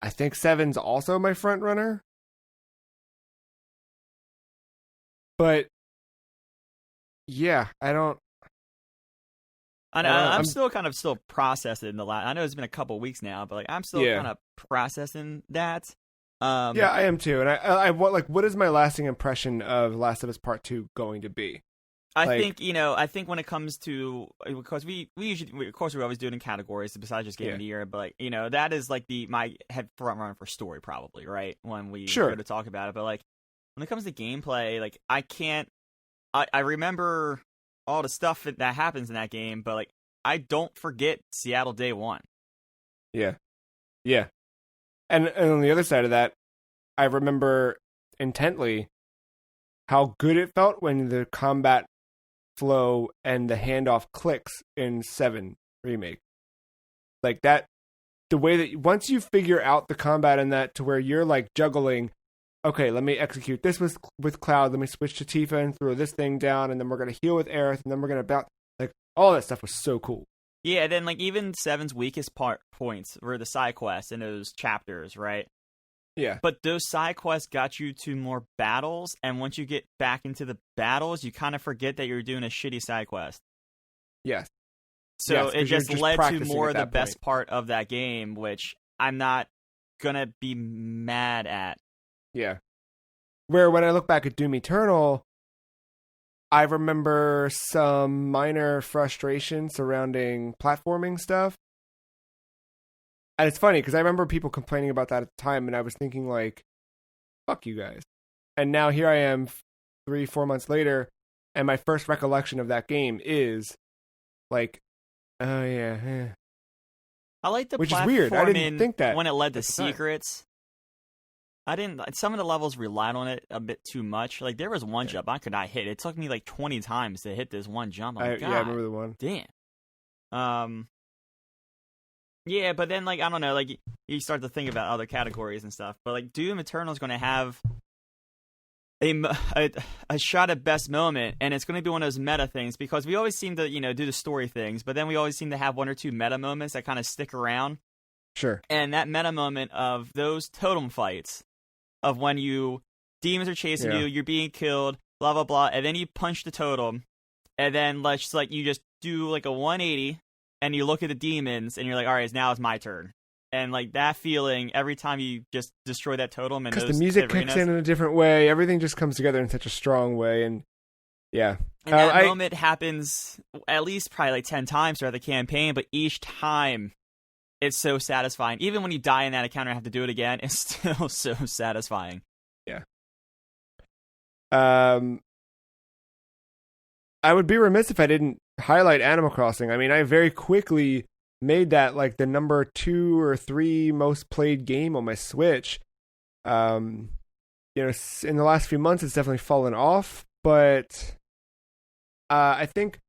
I think 7's also my front runner. But yeah, I know, I'm still kind of processing the last. I know it's been a couple weeks now, but like I'm still kind of processing that. Yeah, I am too. And I what is my lasting impression of Last of Us Part 2 going to be? I think when it comes to, because we usually, of course, we always do it in categories besides just game of the year, but like, that is like my head front runner for story probably, right? When we go to talk about it, but like when it comes to gameplay, like I remember all the stuff that happens in that game, but like I don't forget Seattle Day One. Yeah, yeah, and on the other side of that, I remember intently how good it felt when the combat flow and the handoff clicks in 7 Remake. Like that, the way that once you figure out the combat in that to where you're like juggling, okay, let me execute this with Cloud, let me switch to Tifa and throw this thing down, and then we're going to heal with Aerith, and then we're going to bounce. Like, all that stuff was so cool. Yeah, and then like even 7's weakest points were the side quests in those chapters, right? Yeah. But those side quests got you to more battles, and once you get back into the battles, you kind of forget that you're doing a shitty side quest. Yes. So it just led to more of the best part of that game, which I'm not gonna be mad at. Yeah. Where when I look back at Doom Eternal, I remember some minor frustration surrounding platforming stuff. And it's funny because I remember people complaining about that at the time, and I was thinking like, fuck you guys. And now here I am 3-4 months later, and my first recollection of that game is like, oh yeah. I like the which is weird. I didn't think that when it led to secrets. Some of the levels relied on it a bit too much. Like there was one jump I could not hit. It took me like 20 times to hit this one jump. I remember the one. Damn. Yeah, but then like I don't know, like you start to think about other categories and stuff. But like Doom Eternal is going to have a shot at best moment, and it's going to be one of those meta things because we always seem to do the story things, but then we always seem to have one or two meta moments that kind of stick around. Sure. And that meta moment of those totem fights, of when demons are chasing you, you're being killed, blah blah blah, and then you punch the totem, and then you just do like a 180, and you look at the demons, and you're like, all right, now it's my turn. And like that feeling every time you just destroy that totem, and because the music kicks in a different way, everything just comes together in such a strong way, and yeah. And that moment happens at least probably like 10 times throughout the campaign, but each time it's so satisfying. Even when you die in that encounter and have to do it again, it's still so satisfying. Yeah. I would be remiss if I didn't highlight Animal Crossing. I mean, I very quickly made that like the number 2 or 3 most played game on my Switch. In the last few months, it's definitely fallen off, but I think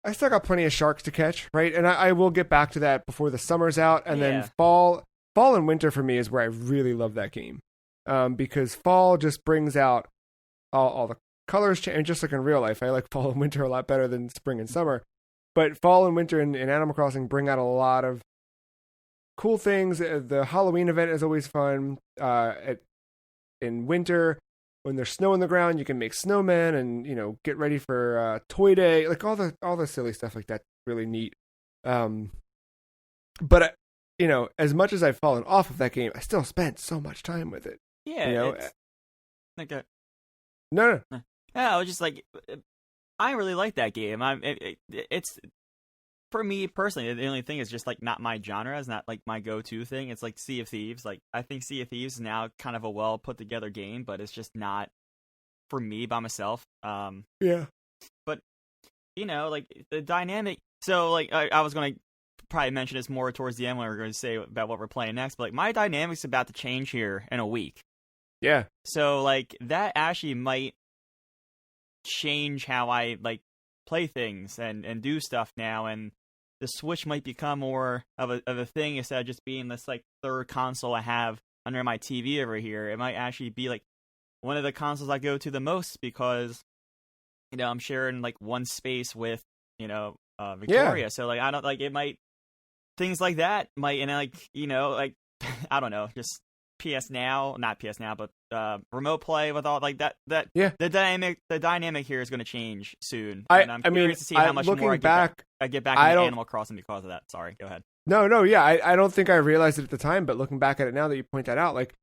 I still got plenty of sharks to catch, right? And I will get back to that before the summer's out, and then fall and winter for me is where I really love that game, because fall just brings out all the colors change. Just like in real life, I like fall and winter a lot better than spring and summer. But fall and winter in Animal Crossing bring out a lot of cool things. The Halloween event is always fun. In winter, when there's snow on the ground, you can make snowmen and get ready for Toy Day. Like all the silly stuff like that, really neat. But as much as I've fallen off of that game, I still spent so much time with it. Yeah, it's like a no. Yeah, I was just like, I really like that game. It's for me personally. The only thing is just like not my genre. It's not like my go-to thing. It's like Sea of Thieves. Like I think Sea of Thieves is now kind of a well put together game, but it's just not for me by myself. Yeah. But like the dynamic. So like I was gonna probably mention this more towards the end when we're going to say about what we're playing next. But like my dynamic's about to change here in a week. Yeah. So like that actually might change how I like play things and do stuff now, and the Switch might become more of a thing instead of just being this like third console I have under my TV over here. It might actually be like one of the consoles I go to the most because I'm sharing like one space with Victoria. Yeah. So like I don't like it might things like that might, and like like I don't know, just PS Now, not PS Now, but remote play with all like that. Yeah. The dynamic here is going to change soon. I And I'm mean, curious to see how much more I get back into Animal Crossing because of that. Sorry, go ahead. No, yeah, I don't think I realized it at the time, but looking back at it now that you point that out, like,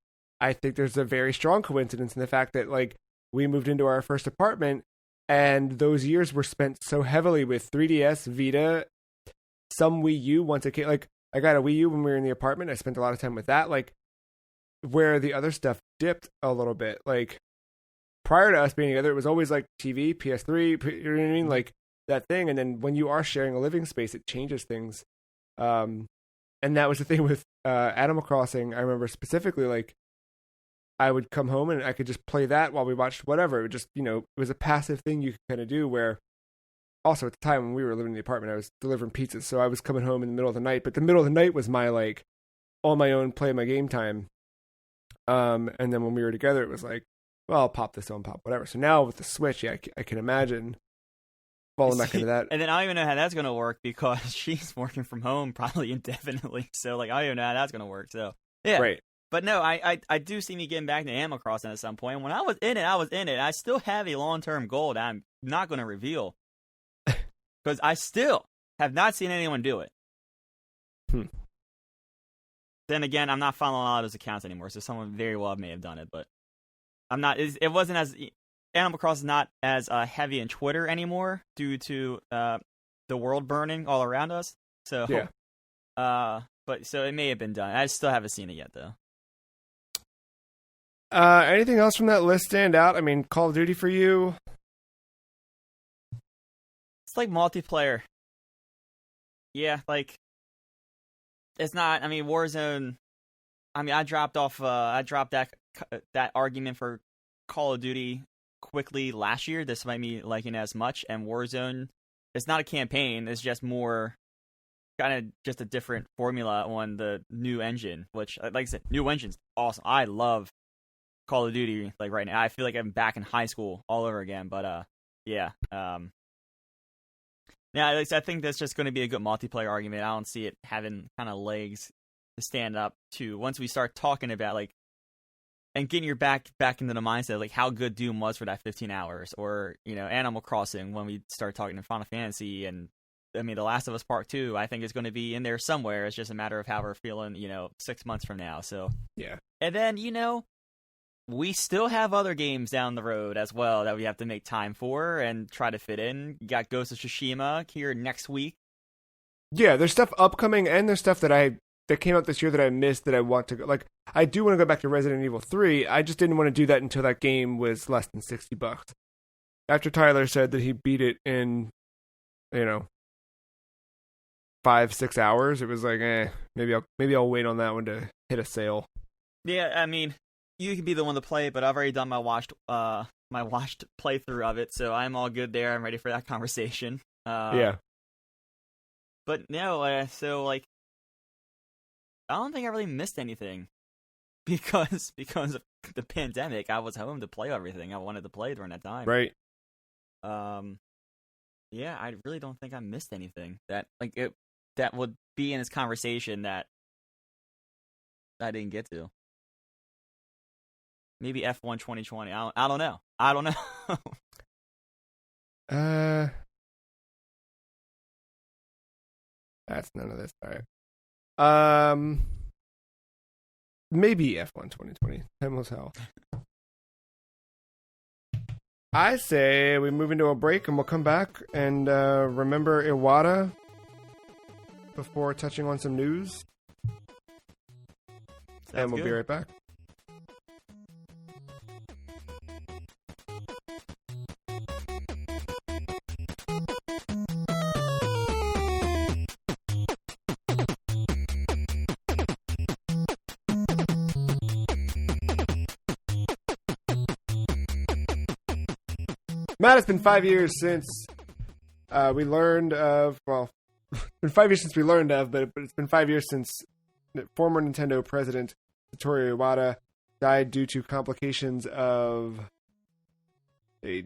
I think there's a very strong coincidence in the fact that, like, we moved into our first apartment, and those years were spent so heavily with 3DS, Vita, some Wii U. Once it came, like, I got a Wii U when we were in the apartment. I spent a lot of time with that, like, where the other stuff dipped a little bit. Like, prior to us being together, it was always, like, TV, PS3, you know what I mean? Like, that thing, and then when you are sharing a living space, it changes things. And that was the thing with Animal Crossing. I remember specifically, like, I would come home and I could just play that while we watched whatever. It would just, it was a passive thing you could kind of do where also at the time when we were living in the apartment, I was delivering pizzas. So I was coming home in the middle of the night, but the middle of the night was my, like, on my own, play my game time. And then when we were together, it was like, well, I'll pop this on, pop whatever. So now with the Switch, yeah, I can imagine falling back into that. And then I don't even know how that's going to work because she's working from home probably indefinitely. So, like, I don't even know how that's going to work. So, yeah. Right. But no, I do see me getting back to Animal Crossing at some point. When I was in it, I was in it. I still have a long-term goal that I'm not going to reveal because I still have not seen anyone do it. Then again, I'm not following a lot of those accounts anymore, so someone very well may have done it, but I'm not. It wasn't as Animal Crossing is not as heavy in Twitter anymore due to the world burning all around us. So yeah. But so it may have been done. I still haven't seen it yet, though. Anything else from that list stand out? I mean, Call of Duty for you? It's like multiplayer. Yeah, like it's not. I mean, Warzone. I mean, I dropped that argument for Call of Duty quickly last year. This might be liking as much. And Warzone, it's not a campaign. It's just more kind of just a different formula on the new engine. Which, like I said, new engine's awesome. I love Call of Duty, like, right now. I feel like I'm back in high school all over again, but yeah. Yeah, I think that's just going to be a good multiplayer argument. I don't see it having kind of legs to stand up to once we start talking about, like, and getting your back into the mindset of, like, how good Doom was for that 15 hours, or, Animal Crossing when we start talking to Final Fantasy, and I mean, The Last of Us Part 2, I think is going to be in there somewhere. It's just a matter of how we're feeling, 6 months from now. So yeah, and then we still have other games down the road as well that we have to make time for and try to fit in. You got Ghost of Tsushima here next week. Yeah, there's stuff upcoming, and there's stuff that came out this year that I missed that I want to go. Like, I do want to go back to Resident Evil 3. I just didn't want to do that until that game was less than $60. After Tyler said that he beat it in, 5-6 hours, it was like, maybe I'll wait on that one to hit a sale. Yeah, I mean, you can be the one to play, but I've already done my watched playthrough of it, so I'm all good there. I'm ready for that conversation. Yeah. But no, so, like, I don't think I really missed anything because of the pandemic. I was home to play everything I wanted to play during that time. Right. Yeah, I really don't think I missed anything that that would be in this conversation that I didn't get to. Maybe F1 2020. I don't know. That's none of this. All right. Maybe F1 2020. Time will tell. I say we move into a break and we'll come back and remember Iwata before touching on some news. And we'll be right back. Matt, it's been 5 years since we learned of, well, it's been 5 years since we learned of, but it's been 5 years since former Nintendo president Satoru Iwata died due to complications of a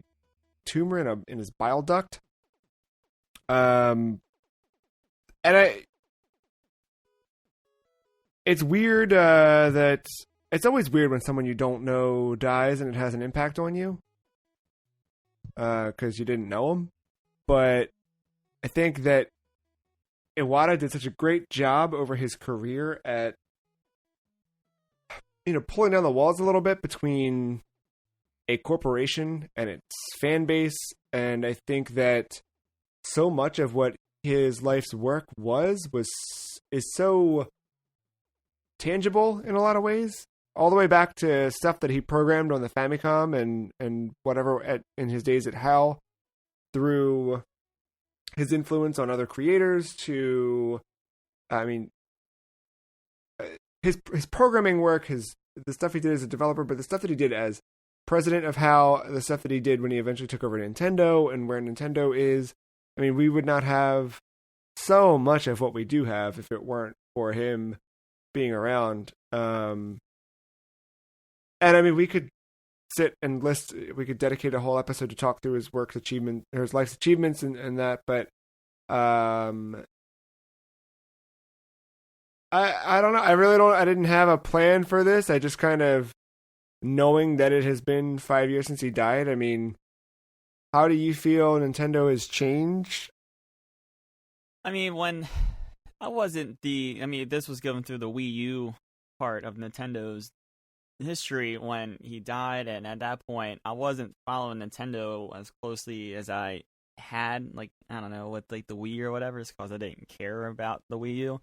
tumor in his bile duct. It's weird that it's always weird when someone you don't know dies and it has an impact on you, because you didn't know them. But I think that Iwata did such a great job over his career at, pulling down the walls a little bit between a corporation and its fan base. And I think that so much of what his life's work is so tangible in a lot of ways, all the way back to stuff that he programmed on the Famicom and whatever in his days at HAL, through his influence on other creators to, his programming work, the stuff he did as a developer, but the stuff that he did as president of HAL, the stuff that he did when he eventually took over Nintendo and where Nintendo is. We would not have so much of what we do have if it weren't for him being around. And we could sit and we could dedicate a whole episode to talk through his work's achievement, or his life's achievements and that, but I don't know. I didn't have a plan for this. I just kind of, knowing that it has been 5 years since he died. How do you feel Nintendo has changed? When I wasn't this was going through the Wii U part of Nintendo's history when he died, and at that point, I wasn't following Nintendo as closely as I had, with the Wii or whatever, just because I didn't care about the Wii U.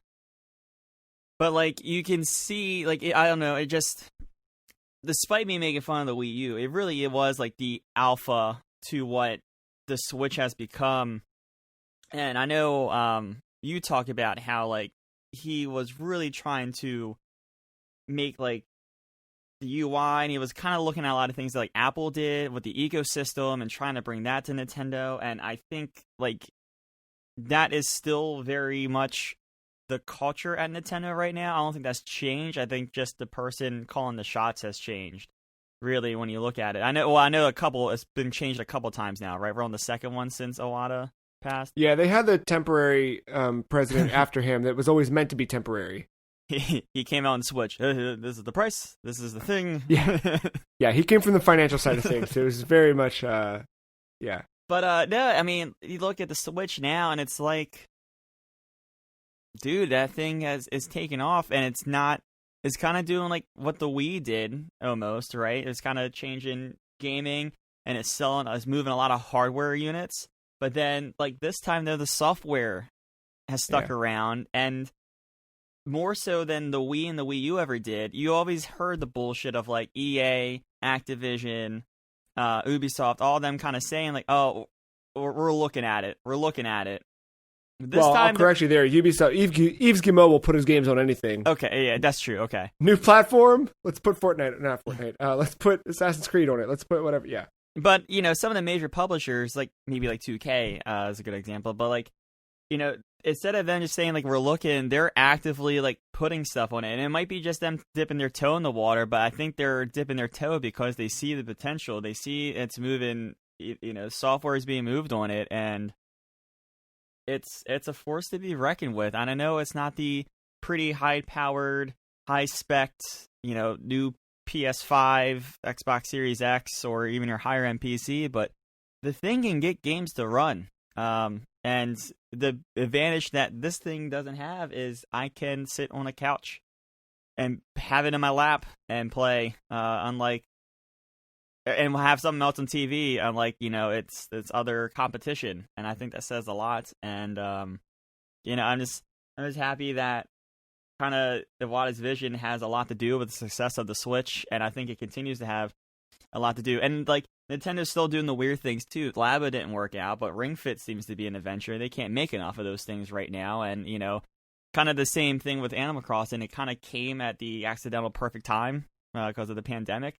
But, you can see, I don't know, it just, despite me making fun of the Wii U, it was, the alpha to what the Switch has become. And I know you talk about how he was really trying to make the UI, and he was kind of looking at a lot of things that Apple did with the ecosystem and trying to bring that to Nintendo. And I think that is still very much the culture at Nintendo right now. I don't think that's changed. I think just the person calling the shots has changed, really, when you look at it. I know it's been changed a couple times now, right? We're on the second one since Iwata passed. Yeah, they had the temporary president after him that was always meant to be temporary. He came out and switched. This is the price. This is the thing. Yeah, he came from the financial side of things. So it was very much, yeah. But no, you look at the Switch now, and it's dude, that thing is taken off, and it's kind of doing what the Wii did almost, right? It's kind of changing gaming, and it's moving a lot of hardware units. But then, this time, though, the software has stuck around, and more so than the Wii and the Wii U ever did. You always heard the bullshit of EA, Activision, Ubisoft, all of them kind of saying "Oh, we're looking at it. We're looking at it." This time, I'll correct you there. Ubisoft, Yves Guillemot will put his games on anything. Okay, yeah, that's true. Okay, new platform. Let's put not Fortnite. Let's put Assassin's Creed on it. Let's put whatever. Yeah. But some of the major publishers, maybe 2K, is a good example. But instead of them just saying we're looking, they're actively putting stuff on it, and it might be just them dipping their toe in the water. But I think they're dipping their toe because they see the potential. They see it's moving. Software is being moved on it, and it's a force to be reckoned with. And I know it's not the pretty high-powered, high-spec, new PS5, Xbox Series X, or even your higher-end PC, but the thing can get games to run. And the advantage that this thing doesn't have is I can sit on a couch and have it in my lap and play, and have something else on TV, unlike, it's other competition. And I think that says a lot. And, I'm just happy that kind of Iwata's vision has a lot to do with the success of the Switch. And I think it continues to have a lot to do. And, Nintendo's still doing the weird things, too. Labo didn't work out, but Ring Fit seems to be an adventure. They can't make enough of those things right now. And, kind of the same thing with Animal Crossing. It kind of came at the accidental perfect time because of the pandemic.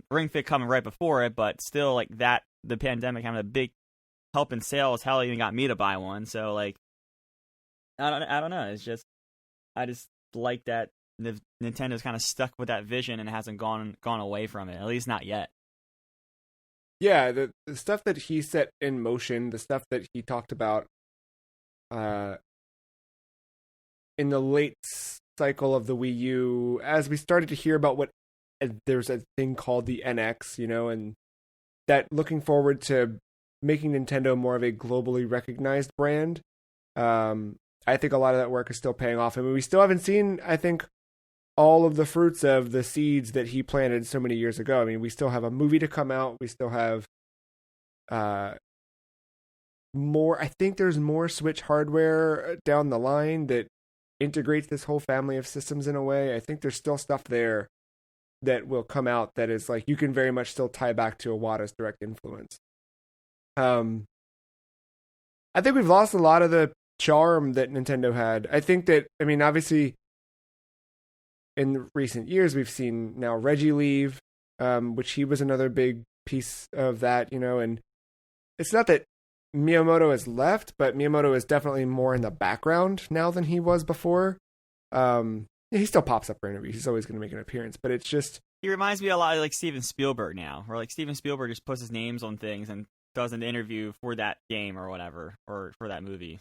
Ring Fit coming right before it, but still, the pandemic having a big help in sales, hell, even got me to buy one. So, I don't know. It's just, I just like that Nintendo's kind of stuck with that vision and hasn't gone away from it, at least not yet. Yeah, the stuff that he set in motion, the stuff that he talked about in the late cycle of the Wii U, as we started to hear about what there's a thing called the NX, and that looking forward to making Nintendo more of a globally recognized brand. I think a lot of that work is still paying off. I mean, we still haven't seen, I think, all of the fruits of the seeds that he planted so many years ago. I mean, we still have a movie to come out. We still have more. I think there's more Switch hardware down the line that integrates this whole family of systems in a way. I think there's still stuff there that will come out that is like you can very much still tie back to Iwata's direct influence. I think we've lost a lot of the charm that Nintendo had. I think that, I mean, obviously in recent years we've seen now Reggie leave, which he was another big piece of that, and it's not that Miyamoto has left, but Miyamoto is definitely more in the background now than he was before. He still pops up for interviews. He's always going to make an appearance, but it's just... He reminds me a lot of like Steven Spielberg now, where like Steven Spielberg just puts his names on things and does an interview for that game or whatever, or for that movie.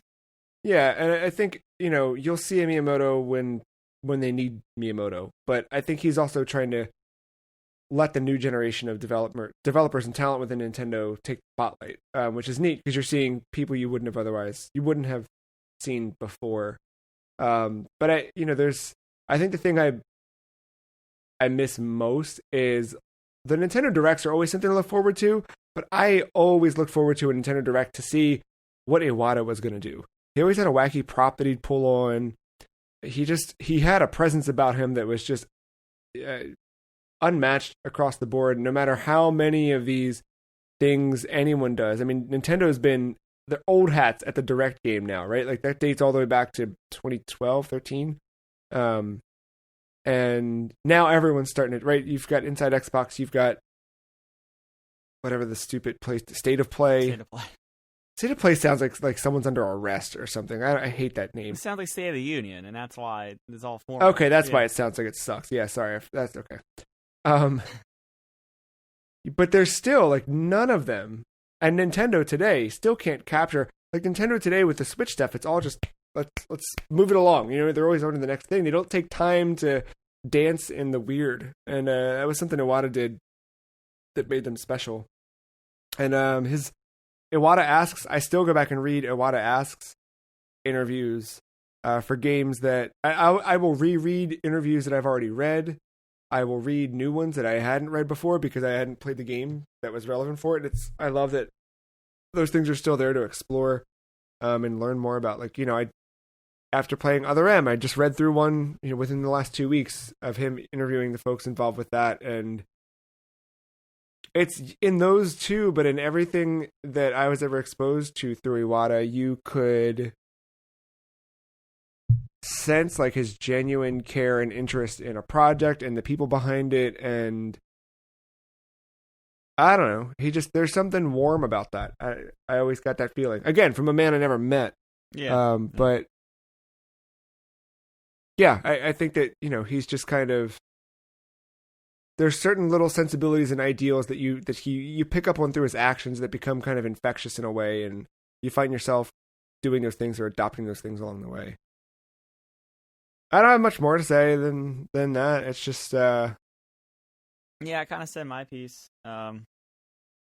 Yeah, and I think, you'll see a Miyamoto when they need Miyamoto, but I think he's also trying to let the new generation of developers and talent within Nintendo take the spotlight, which is neat because you're seeing people you wouldn't have seen before. But I think the thing I miss most is the Nintendo Directs are always something to look forward to, but I always look forward to a Nintendo Direct to see what Iwata was going to do. He always had a wacky prop that he'd pull on. He had a presence about him that was just unmatched across the board, no matter how many of these things anyone does. I mean, Nintendo's been the old hats at the Direct game now, right? Like that dates all the way back to 2012, 13. And now everyone's starting it, right? You've got Inside Xbox, you've got whatever the stupid place, State of Play. State of Play sounds like someone's under arrest or something. I hate that name. It sounds like State of the Union, and that's why it's all formal. Okay, that's why it sounds like it sucks. Yeah, sorry. That's okay. But there's still like none of them, and Nintendo today still can't capture like Nintendo today with the Switch stuff. It's all just let's move it along. They're always on to the next thing. They don't take time to dance in the weird, and that was something Iwata did that made them special. And his Iwata Asks, I still go back and read Iwata Asks interviews for games that I will reread interviews that I've already read. I will read new ones that I hadn't read before because I hadn't played the game that was relevant for it. I love that those things are still there to explore and learn more about. Like, after playing Other M, I just read through one within the last 2 weeks of him interviewing the folks involved with that, and it's in those two, but in everything that I was ever exposed to through Iwata, you could sense like his genuine care and interest in a project and the people behind it, and I don't know, there's something warm about that. I always got that feeling, again, from a man I never met. But yeah, I think that he's just kind of, there's certain little sensibilities and ideals that you pick up on through his actions that become kind of infectious in a way, and you find yourself doing those things or adopting those things along the way. I don't have much more to say than that. It's just yeah, I kind of said my piece. Yeah,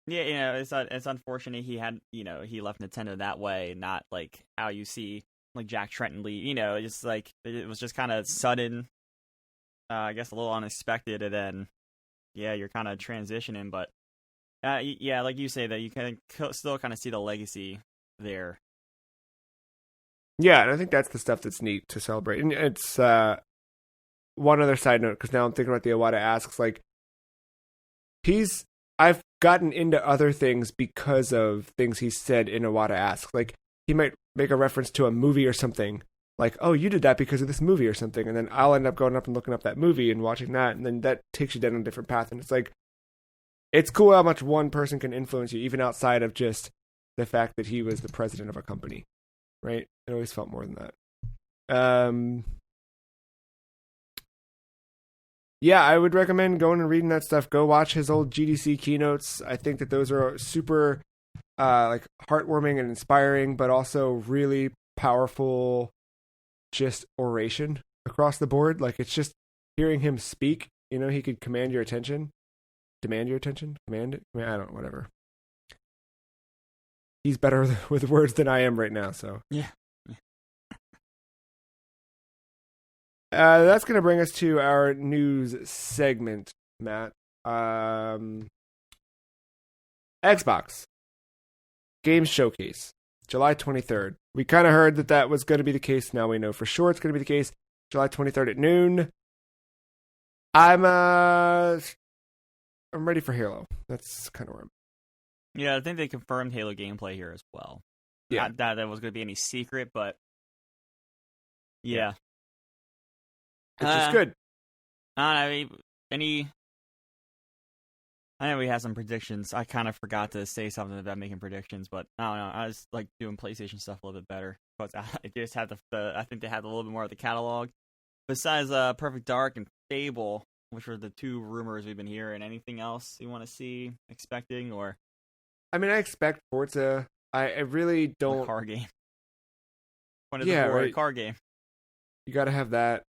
it's unfortunate he left Nintendo that way, not like how you see like Jack Tretton leave. Just like it was just kind of sudden. I guess a little unexpected, and then yeah, you're kind of transitioning, but yeah, like you say, that you can still kind of see the legacy there. Yeah, and I think that's the stuff that's neat to celebrate. And it's one other side note, because now I'm thinking about the Iwata Asks, like I've gotten into other things because of things he said in Iwata Asks. Like he might make a reference to a movie or something, like, oh, you did that because of this movie or something, and then I'll end up going up and looking up that movie and watching that, and then that takes you down a different path. And it's like, it's cool how much one person can influence you, even outside of just the fact that he was the president of a company, right? It always felt more than that. Yeah, I would recommend going and reading that stuff. Go watch his old GDC keynotes. I think that those are super like heartwarming and inspiring, but also really powerful just oration across the board. Like, it's just hearing him speak You know, he could command your attention, demand your attention, command it. I mean, I don't know, whatever. He's better with words than I am right now, so. Yeah. That's going to bring us to our news segment, Matt. Xbox Games Showcase, July 23rd. We kind of heard that was going to be the case. Now we know for sure it's going to be the case. July 23rd at noon. I'm ready for Halo. That's kind of where I'm. Yeah, I think they confirmed Halo gameplay here as well. Yeah. Not that was going to be any secret, but yeah. Which is good. I know we had some predictions. I kind of forgot to say something about making predictions, but I don't know. I was like doing PlayStation stuff a little bit better because I just had I think they had a little bit more of the catalog. Besides Perfect Dark and Fable, which were the two rumors we've been hearing. Anything else you want to see, expecting, or? I mean, I expect Forza. I really don't. A car game. Right. Car game. You got to have that.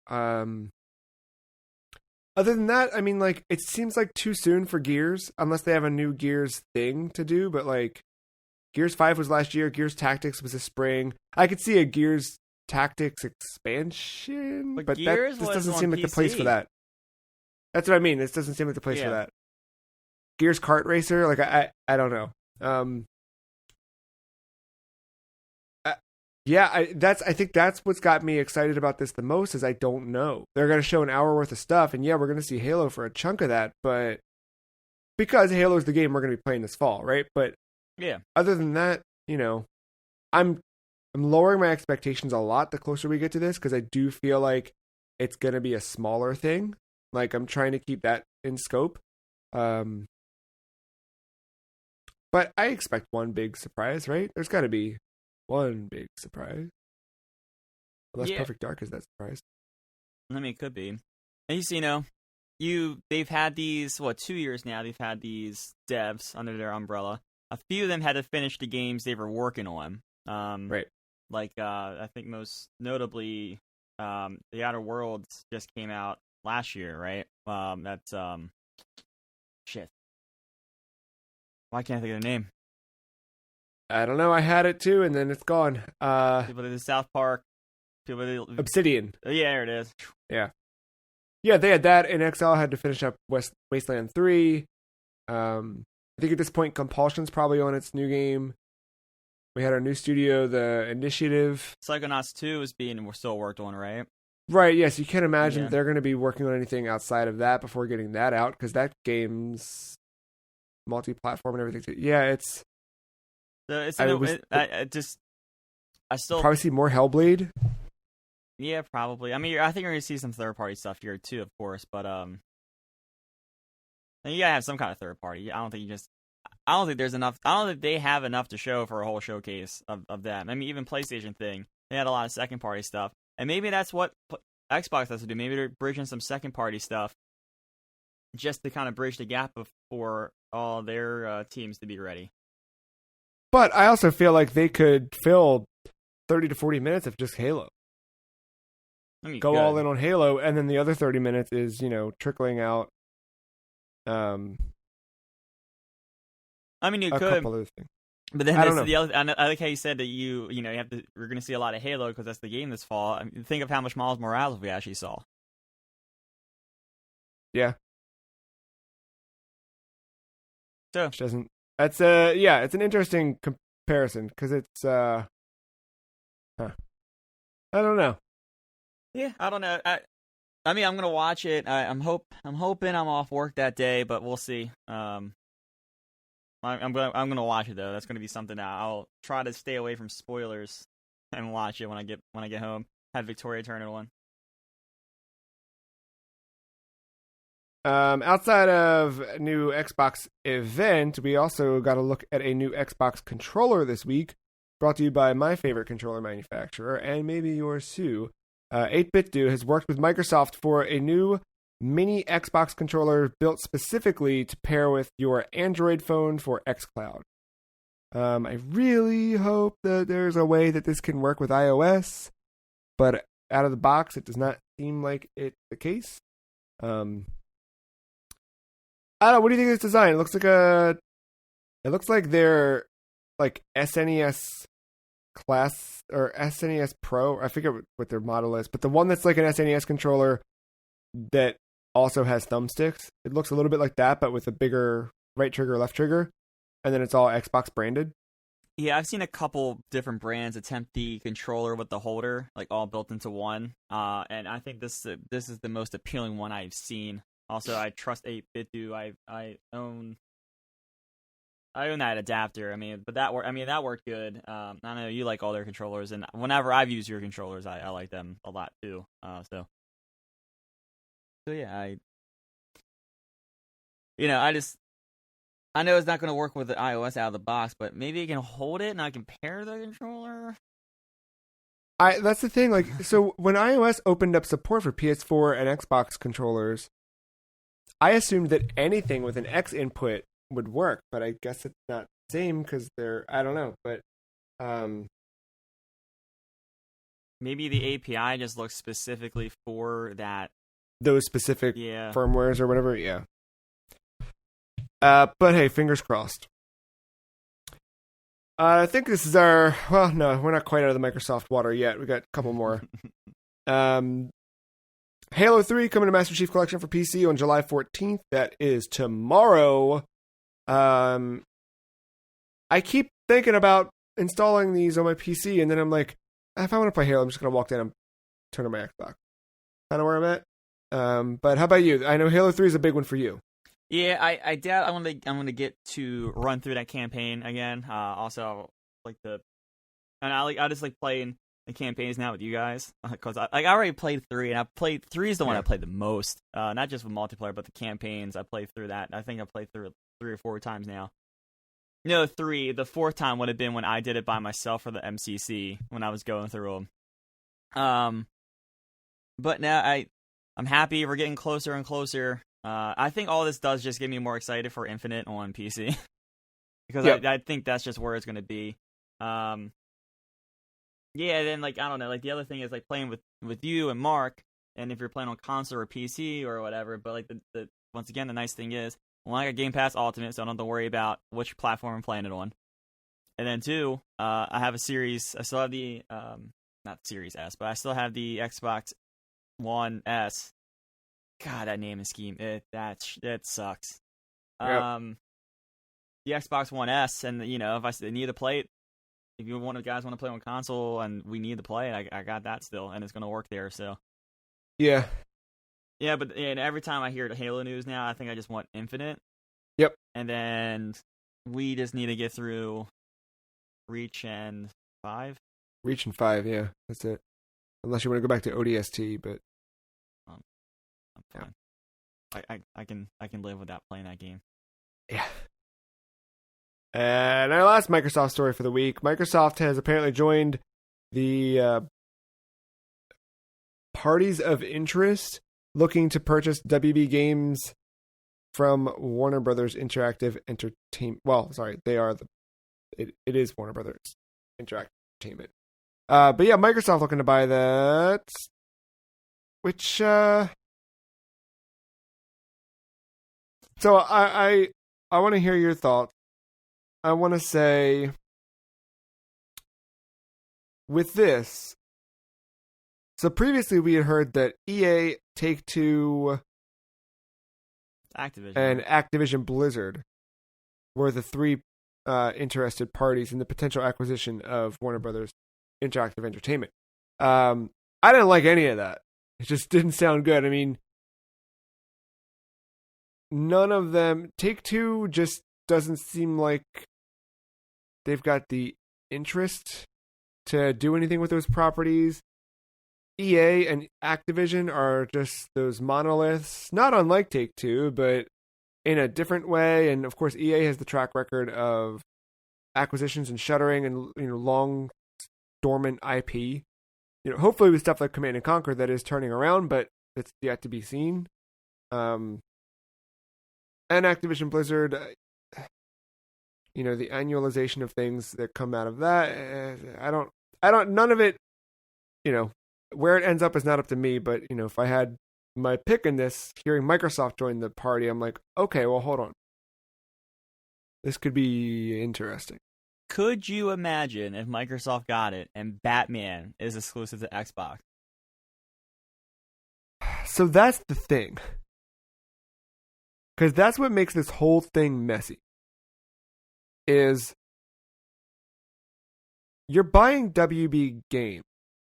Other than that, I mean, like, it seems like too soon for Gears, unless they have a new Gears thing to do. But like, Gears 5 was last year. Gears Tactics was this spring. I could see a Gears Tactics expansion, but this doesn't seem like the place for that. That's what I mean. This doesn't seem like the place for that. Gears Kart Racer, like I don't know. I think that's what's got me excited about this the most is I don't know. They're going to show an hour worth of stuff, and yeah, we're going to see Halo for a chunk of that, but because Halo's the game we're going to be playing this fall, right? But yeah, other than that, you know, I'm lowering my expectations a lot the closer we get to this because I do feel like it's going to be a smaller thing. Like I'm trying to keep that in scope. But I expect one big surprise, right? There's got to be one big surprise. Unless Perfect Dark is that surprise. I mean, it could be. And you know, they've had these 2 years now. They've had these devs under their umbrella. A few of them had to finish the games they were working on. Right. Like I think most notably, The Outer Worlds just came out last year, right? That's shit. Why can't I think of the name? I don't know. I had it too, and then it's gone. People did the South Park. People did Obsidian. Yeah, there it is. Yeah. Yeah, they had that, and XL had to finish up Wasteland 3. I think at this point, Compulsion's probably on its new game. We had our new studio, The Initiative. Psychonauts 2 is we're still worked on, right? Right, yes. You can't imagine they're going to be working on anything outside of that before getting that out, because that game's multi-platform and everything. Yeah, it's... I still probably see more Hellblade. Yeah, probably. I mean, I think you're gonna see some third-party stuff here too, of course. But you gotta have some kind of third-party. I don't think there's enough. I don't think they have enough to show for a whole showcase of that. I mean, even PlayStation thing, they had a lot of second-party stuff, and maybe that's what Xbox has to do. Maybe they're bridging some second-party stuff just to kind of bridge the gap for all their teams to be ready. But I also feel like they could fill 30 to 40 minutes of just Halo. I mean, go all in on Halo, and then the other 30 minutes is, trickling out. I mean, you could. Couple other things. But then I like how you said that we're going to see a lot of Halo because that's the game this fall. I mean, think of how much Miles Morales we actually saw. Yeah. So which doesn't. That's it's an interesting comparison because it's I don't know. Yeah, I don't know. I mean, I'm gonna watch it. I'm hoping I'm off work that day, but we'll see. I'm gonna watch it though. That's gonna be something that I'll try to stay away from spoilers and watch it when I get home. Have Victoria turn it on. Outside of a new Xbox event, we also got a look at a new Xbox controller this week, brought to you by my favorite controller manufacturer, and maybe yours too. 8BitDo has worked with Microsoft for a new mini Xbox controller built specifically to pair with your Android phone for xCloud. I really hope that there's a way that this can work with iOS, but out of the box, it does not seem like it's the case. I don't know. What do you think of this design? It looks like they're like SNES class or SNES Pro. I forget what their model is, but the one that's like an SNES controller that also has thumbsticks. It looks a little bit like that, but with a bigger right trigger, left trigger, and then it's all Xbox branded. Yeah, I've seen a couple different brands attempt the controller with the holder, like all built into one. And I think this is the most appealing one I've seen. Also, I trust 8-bit. I own that adapter. I mean, but that worked good. I know you like all their controllers, and whenever I've used your controllers, I like them a lot too. So yeah, I know it's not going to work with the iOS out of the box, but maybe you can hold it and I can pair the controller. That's the thing. Like, so when iOS opened up support for PS4 and Xbox controllers, I assumed that anything with an X input would work, but I guess it's not the same because I don't know, but maybe the API just looks specifically for those specific firmwares or whatever. Yeah. But hey, fingers crossed. I think this is no, we're not quite out of the Microsoft water yet. We got a couple more. Halo 3 coming to Master Chief Collection for PC on July 14th. That is tomorrow. I keep thinking about installing these on my PC, and then I'm like, if I want to play Halo, I'm just going to walk down and turn on my Xbox. Kind of where I'm at. But how about you? I know Halo 3 is a big one for you. Yeah, I doubt I'm gonna get to run through that campaign again. Also, I just like playing the campaigns now with you guys because I already played 3, and 3 is the one I played the most. Not just with multiplayer, but the campaigns. I played through that. I think I played through it 3 or 4 times now. No, 3. The 4th time would have been when I did it by myself for the MCC when I was going through them. But now I'm happy we're getting closer and closer. I think all this does just get me more excited for Infinite on PC because I think that's just where it's going to be. Yeah, then I don't know, the other thing is playing with you and Mark, and if you're playing on console or PC or whatever. But the once again, the nice thing is, I got Game Pass Ultimate, so I don't have to worry about which platform I'm playing it on. And then 2, I have a Series. I still have the not Series S, but I still have the Xbox One S. God, that naming scheme, that sucks. Yep. The Xbox One S, and if I need to play it, if you guys want to play on console and we need to play it, I got that still, and it's gonna work there. So yeah, but every time I hear the Halo news now, I think I just want Infinite. Yep. And then we just need to get through Reach and 5. Reach and 5, yeah, that's it. Unless you want to go back to ODST, but. I'm fine. I can live without playing that game. Yeah. And our last Microsoft story for the week. Microsoft has apparently joined the parties of interest looking to purchase WB games from Warner Brothers Interactive Entertainment. Well, sorry, they are it is Warner Brothers Interactive Entertainment. But yeah, Microsoft looking to buy that, which so I want to hear your thoughts. I want to say, with this, so previously we had heard that EA, Take-Two, Activision, and Activision Blizzard were the 3 interested parties in the potential acquisition of Warner Brothers Interactive Entertainment. I didn't like any of that. It just didn't sound good. I mean, none of them. Take-Two just doesn't seem like they've got the interest to do anything with those properties. EA and Activision are just those monoliths, not unlike Take-Two, but in a different way. And of course, EA has the track record of acquisitions and shuttering and long dormant IP. Hopefully with stuff like Command and Conquer that is turning around, but it's yet to be seen. And Activision Blizzard, the annualization of things that come out of that, none of it, where it ends up is not up to me, but, if I had my pick in this, hearing Microsoft join the party, I'm like, okay, well, hold on. This could be interesting. Could you imagine if Microsoft got it and Batman is exclusive to Xbox? So that's the thing. Because that's what makes this whole thing messy. Is you're buying WB Game,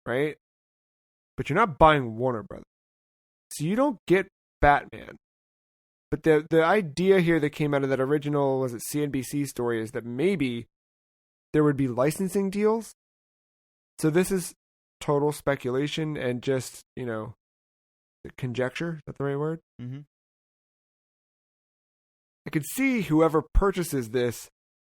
right? But you're not buying Warner Brothers. So you don't get Batman. But the idea here that came out of that original, was it CNBC story, is that maybe there would be licensing deals. So this is total speculation and just, conjecture. Is that the right word? Mm-hmm. I could see whoever purchases this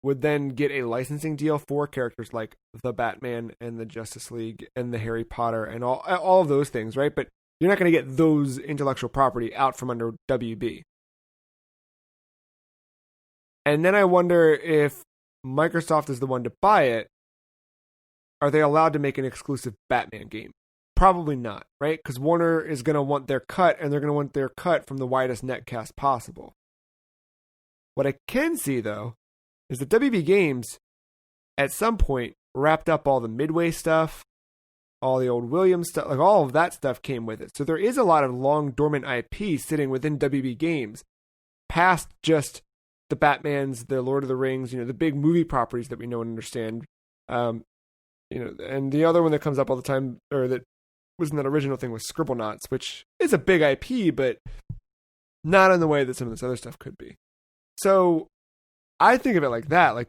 would then get a licensing deal for characters like the Batman and the Justice League and the Harry Potter and all of those things, right? But you're not going to get those intellectual property out from under WB. And then I wonder if Microsoft is the one to buy it, are they allowed to make an exclusive Batman game? Probably not, right? Because Warner is going to want their cut, and they're going to want their cut from the widest netcast possible. What I can see, though, is that WB Games, at some point, wrapped up all the Midway stuff, all the old Williams stuff, like all of that stuff came with it. So there is a lot of long dormant IP sitting within WB Games, past just the Batmans, the Lord of the Rings, the big movie properties that we know and understand. And the other one that comes up all the time, or that was in that original thing, was Scribblenauts, which is a big IP, but not in the way that some of this other stuff could be. So I think of it like that. Like,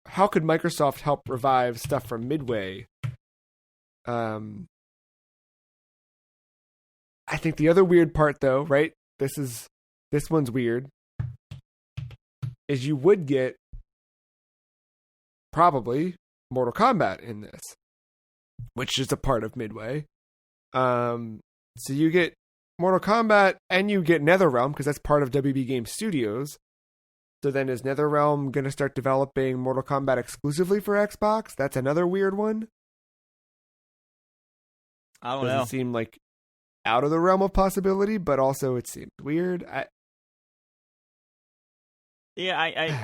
how could Microsoft help revive stuff from Midway? I think the other weird part, though, right? This one's weird. Is you would get probably Mortal Kombat in this, which is a part of Midway. So you get Mortal Kombat and you get NetherRealm, because that's part of WB Game Studios. So then is NetherRealm going to start developing Mortal Kombat exclusively for Xbox? That's another weird one. I don't know. Doesn't seem like out of the realm of possibility, but also it seems weird. I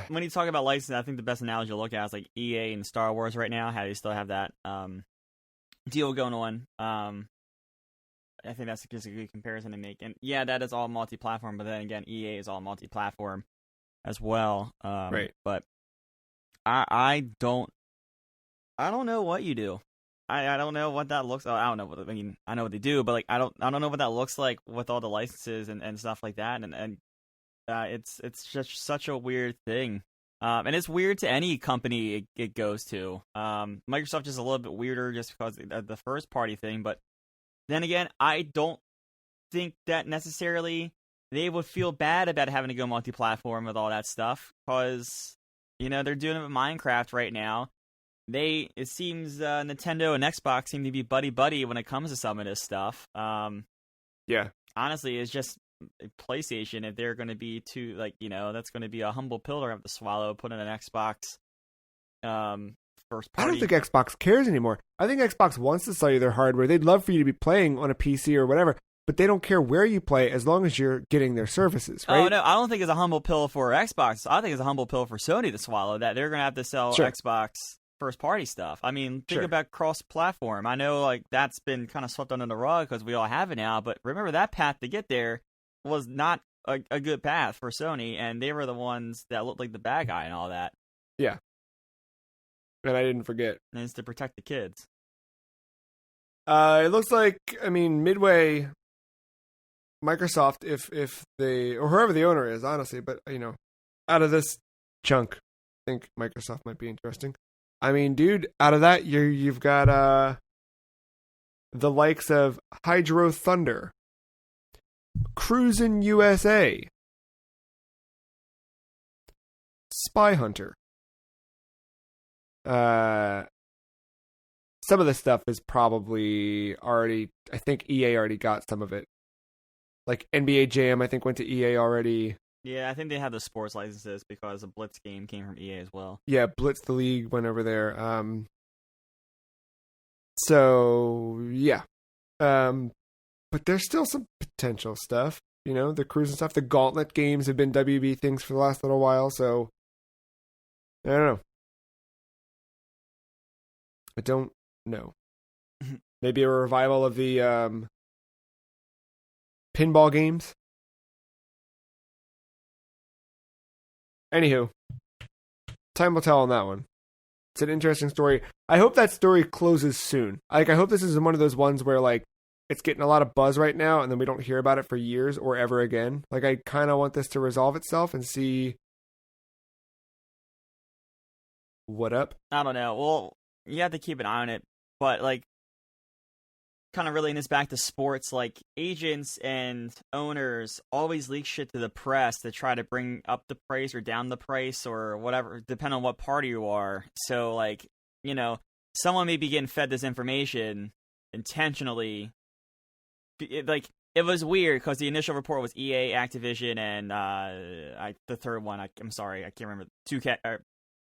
when you talk about licensing, I think the best analogy to look at is like EA and Star Wars right now. How do you still have that deal going on? I think that's just a good comparison to make. And yeah, that is all multi-platform, but then again, EA is all multi-platform as well. Right. But I don't know what you do. I don't know what that looks. I don't know what, I mean, I know what they do, but like I don't know what that looks like with all the licenses and stuff like that. And it's just such a weird thing. And it's weird to any company it goes to. Microsoft is a little bit weirder just because of the first party thing, but then again, I don't think that necessarily they would feel bad about having to go multi-platform with all that stuff, because they're doing it with Minecraft right now. It seems Nintendo and Xbox seem to be buddy when it comes to some of this stuff. Yeah. Honestly, it's just PlayStation. If they're going to be too, that's going to be a humble pill to have to swallow. Put in an Xbox first party. I don't think Xbox cares anymore. I think Xbox wants to sell you their hardware. They'd love for you to be playing on a PC or whatever, but they don't care where you play as long as you're getting their services, right? Oh, no, I don't think it's a humble pill for Xbox. I think it's a humble pill for Sony to swallow, that they're going to have to sell Xbox first-party stuff. I mean, think about cross-platform. I know that's been kind of swept under the rug because we all have it now, but remember that path to get there was not a good path for Sony, and they were the ones that looked like the bad guy and all that. Yeah. And I didn't forget. And it's to protect the kids. It looks like, Midway, Microsoft, if they, or whoever the owner is, honestly, but, out of this chunk, I think Microsoft might be interesting. Dude, out of that, you've got the likes of Hydro Thunder, Cruisin' USA, Spy Hunter. Some of this stuff is probably already, I think EA already got some of it. Like NBA Jam, I think went to EA already. Yeah, I think they have the sports licenses because the Blitz game came from EA as well. Yeah, Blitz the League went over there. So yeah. but there's still some potential stuff. You know, the cruise and stuff. The Gauntlet games have been WB things for the last little while, so I don't know. I don't know. Maybe a revival of the pinball games. Anywho, time will tell on that one. It's an interesting story. I hope that story closes soon. Like, I hope this is one of those ones where, like, it's getting a lot of buzz right now, and then we don't hear about it for years or ever again. Like, I kind of want this to resolve itself and see what up. I don't know. Well, you have to keep an eye on it, but, like, kind of relating this back to sports, like, agents and owners always leak shit to the press to try to bring up the price or down the price or whatever, depending on what party you are. So, like, you know, someone may be getting fed this information intentionally. It was weird because the initial report was EA, Activision, and the third one, I'm sorry, I can't remember. 2K.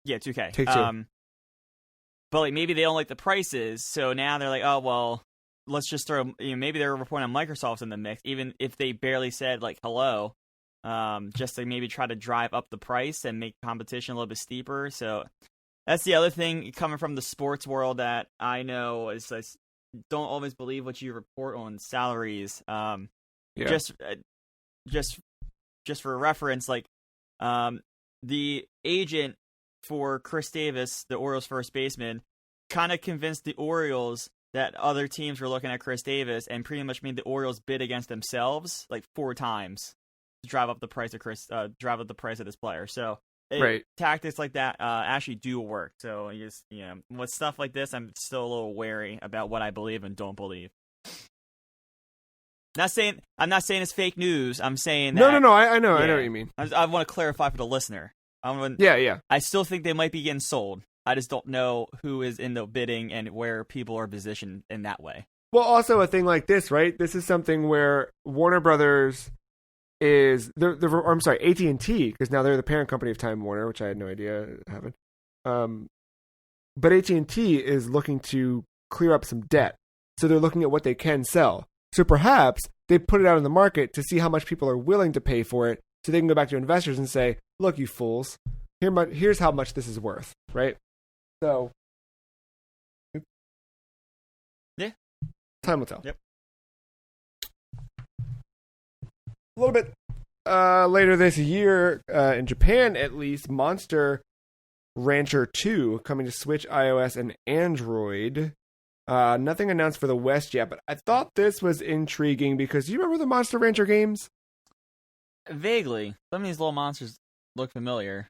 2K. Take-Two. But, like, maybe they don't like the prices, so now they're like, oh, well, let's just throw, maybe they're reporting on Microsoft in the mix, even if they barely said, like, hello, just to maybe try to drive up the price and make competition a little bit steeper. So that's the other thing coming from the sports world that I know is, like, don't always believe what you report on salaries. Just for reference, like, the agent for Chris Davis, the Orioles first baseman, kind of convinced the Orioles that other teams were looking at Chris Davis and pretty much made the Orioles bid against themselves like 4 times to drive up the price of this player. So tactics like that actually do work. So with stuff like this, I'm still a little wary about what I believe and don't believe. I'm not saying it's fake news. I'm saying that, No. I know what you mean. I want to clarify for the listener. I still think they might be getting sold. I just don't know who is in the bidding and where people are positioned in that way. Well, also a thing like this, right? This is something where Warner Brothers I'm sorry, AT&T, because now they're the parent company of Time Warner, which I had no idea happened. But AT&T is looking to clear up some debt, so they're looking at what they can sell. So perhaps they put it out in the market to see how much people are willing to pay for it, so they can go back to investors and say, look, you fools, here's how much this is worth, right? So, yeah, time will tell. Yep. A little bit later this year, in Japan at least, Monster Rancher 2 coming to Switch, iOS, and Android. Nothing announced for the West yet, but I thought this was intriguing because you remember the Monster Rancher games? Vaguely. Some of these little monsters look familiar.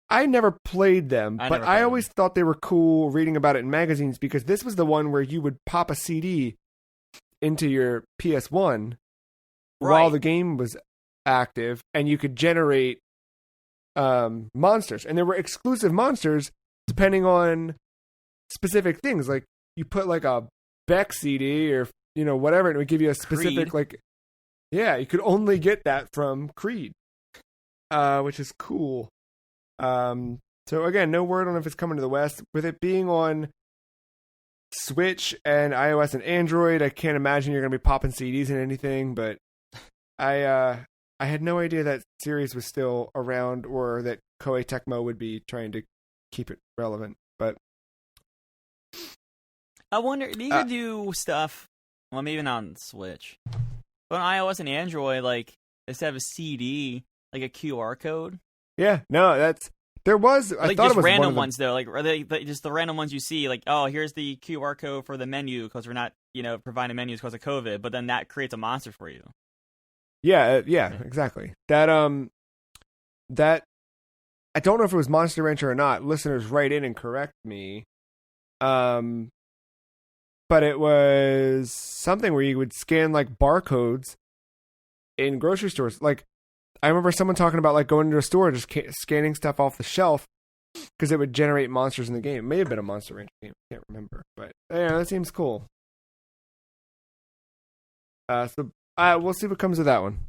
I never played them, but I always thought they were cool reading about it in magazines because this was the one where you would pop a CD into your PS1 while the game was active, and you could generate monsters. And there were exclusive monsters depending on specific things. Like, you put, like, a Beck CD or, whatever, and it would give you a specific, Creed. you could only get that from Creed, which is cool. So again, no word on if it's coming to the West. With it being on Switch and iOS and Android, I can't imagine you're going to be popping CDs in anything, but I had no idea that series was still around or that Koei Tecmo would be trying to keep it relevant. But I wonder, you could do stuff, well, maybe not on Switch, but on iOS and Android, like, instead of a CD, like a QR code. Yeah, no, there was, I like, thought just it was random one of them. ones, though, like, are they just the random ones you see, like, oh, here's the QR code for the menu because we're not, providing menus because of COVID, but then that creates a monster for you. Yeah, exactly. That I don't know if it was Monster Rancher or not. Listeners, write in and correct me. But it was something where you would scan like barcodes in grocery stores. Like, I remember someone talking about like going into a store and just scanning stuff off the shelf because it would generate monsters in the game. It may have been a Monster Rancher game. I can't remember, but yeah, that seems cool. So we'll see what comes of that one.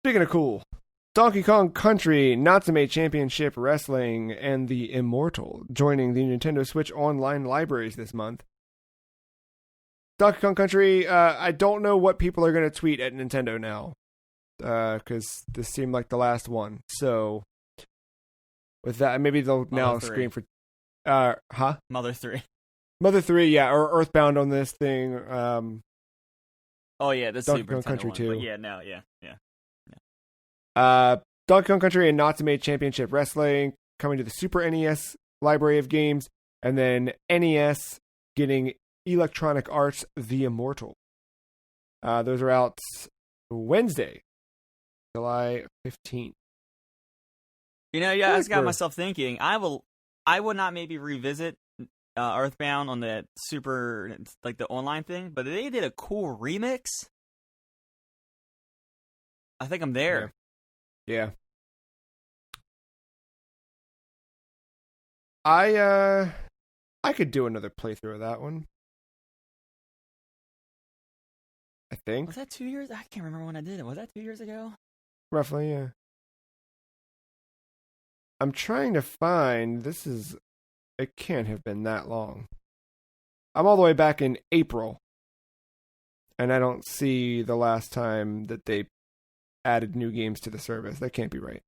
Speaking of cool, Donkey Kong Country, Natsume Championship Wrestling, and The Immortal joining the Nintendo Switch Online libraries this month. Donkey Kong Country, I don't know what people are going to tweet at Nintendo now, because this seemed like the last one. So, with that, maybe they'll now scream for... Mother 3. Mother 3, yeah, or Earthbound on this thing. Oh, yeah, the Donkey Super Kong Nintendo Country one. 2. But yeah, no, yeah. Donkey Kong Country and Natsume Championship Wrestling coming to the Super NES library of games, and then NES getting Electronic Arts The Immortal. Those are out Wednesday, July 15th. You know, yeah, I just got myself thinking. I would not maybe revisit Earthbound on the Super, like the online thing, but they did a cool remix. I think I'm there. Yeah. I could do another playthrough of that one. I think. Was that 2 years? I can't remember when I did it. Was that 2 years ago? Roughly, yeah. I'm trying to find... It can't have been that long. I'm all the way back in April. And I don't see the last time that they added new games to the service. That can't be right.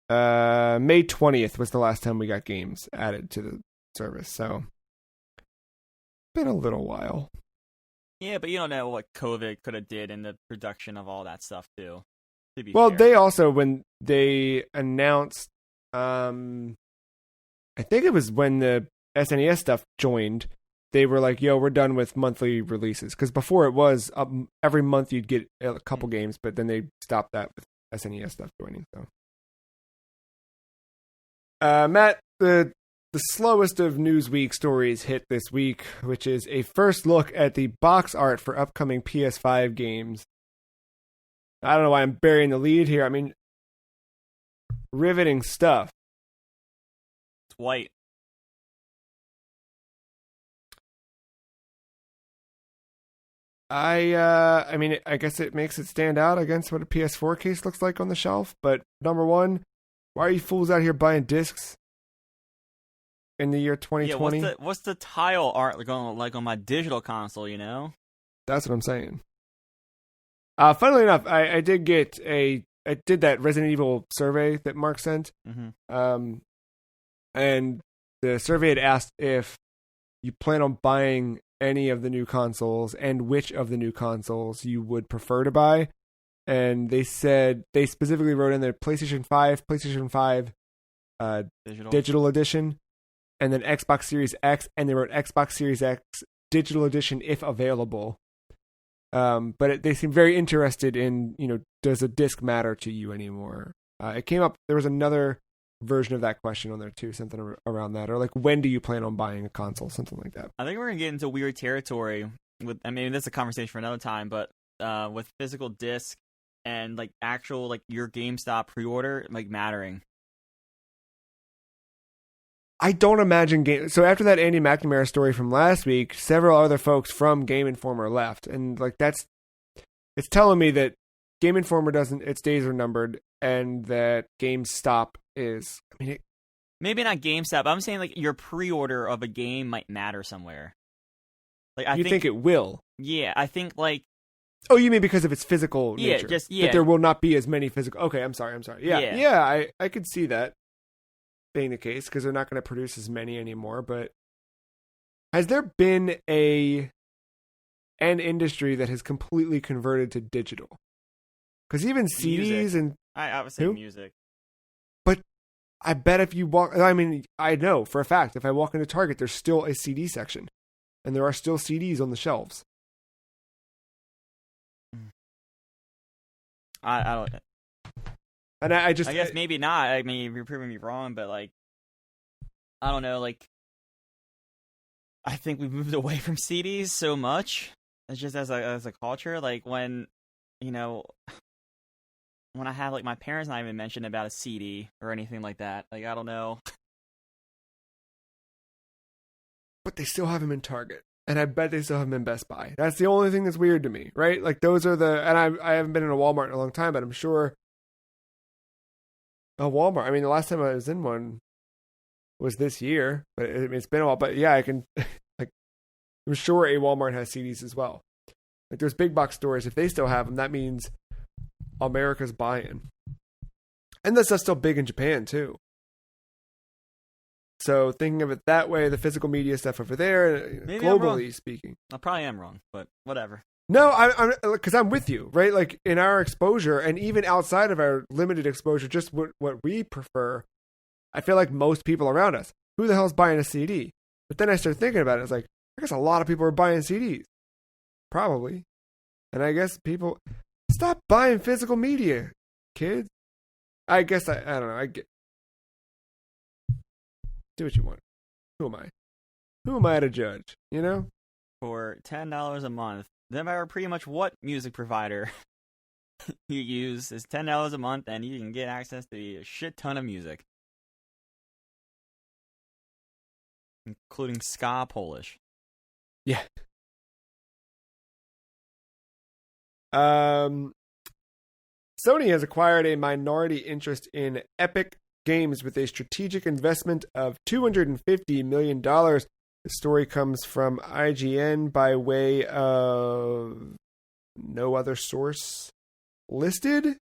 May 20th was the last time we got games added to the service, so been a little while. Yeah, but you don't know what COVID could have did in the production of all that stuff too. Well, fair. they also, when they announced, I think it was when the SNES stuff joined, they were like, yo, we're done with monthly releases. Because before it was every month you'd get a couple games, but then they stopped that with SNES stuff joining. So, Matt, the slowest of Newsweek stories hit this week, which is a first look at the box art for upcoming PS5 games. I don't know why I'm burying the lead here. I mean, riveting stuff. It's white. I mean, I guess it makes it stand out against what a PS4 case looks like on the shelf. But number one, why are you fools out here buying discs in the year 2020? Yeah, what's the tile art like on my digital console? You know, that's what I'm saying. Funnily enough, I did that Resident Evil survey that Mark sent. Mm-hmm. And the survey had asked if you plan on buying any of the new consoles and which of the new consoles you would prefer to buy. And they said, they specifically wrote in there PlayStation 5 digital edition, and then Xbox Series X, and they wrote Xbox Series X digital edition if available. But they seem very interested in, does a disc matter to you anymore? It came up, there was another version of that question on there too, something around that, or like, when do you plan on buying a console, something like that. I think we're gonna get into weird territory with, I mean, that's a conversation for another time, but with physical disc and like actual, like, your GameStop pre-order like mattering. I don't imagine so after that Andy McNamara story from last week, several other folks from Game Informer left, and like it's telling me that Game Informer its days are numbered, and that GameStop is, I mean, maybe not GameStop. I'm saying like your pre-order of a game might matter somewhere. Like, I think it will. Yeah, I think like. Oh, you mean because of its physical nature? Yeah. That there will not be as many physical. Okay, I'm sorry. Yeah. I could see that being the case, because they're not going to produce as many anymore. But has there been an industry that has completely converted to digital? Because even CDs and I would say music. But I bet if you walk, I mean, I know for a fact, if I walk into Target, there's still a CD section, and there are still CDs on the shelves. I don't. And I guess maybe not. I mean, you're proving me wrong, but like, I don't know. Like, I think we've moved away from CDs so much. It's just as a culture. Like, when I have, like, my parents not even mentioned about a CD or anything like that. Like, I don't know. But they still have them in Target. and I bet they still have them in Best Buy. That's the only thing that's weird to me, right? Like those are and I haven't been in a Walmart in a long time, but I'm sure a Walmart. I mean, the last time I was in one was this year, but it's been a while. But yeah, I can like I'm sure a Walmart has CDs as well. Like there's big box stores. If they still have them, that means America's buying, and that's still big in Japan too. So thinking of it that way, the physical media stuff over there, Maybe globally speaking, I probably am wrong, but whatever. No, I'm because I'm with you, right? Like in our exposure, and even outside of our limited exposure, just what we prefer. I feel like most people around us, who the hell's buying a CD? But then I started thinking about it. It's like I guess a lot of people are buying CDs, probably, and I guess people stop buying physical media, kids. I guess I don't know. Do what you want. Who am I? Who am I to judge? You know? For $10 a month, no matter pretty much what music provider you use, is $10 a month, and you can get access to a shit ton of music, including ska Polish. Yeah. Sony has acquired a minority interest in Epic Games with a strategic investment of $250 million. The story comes from IGN by way of no other source listed.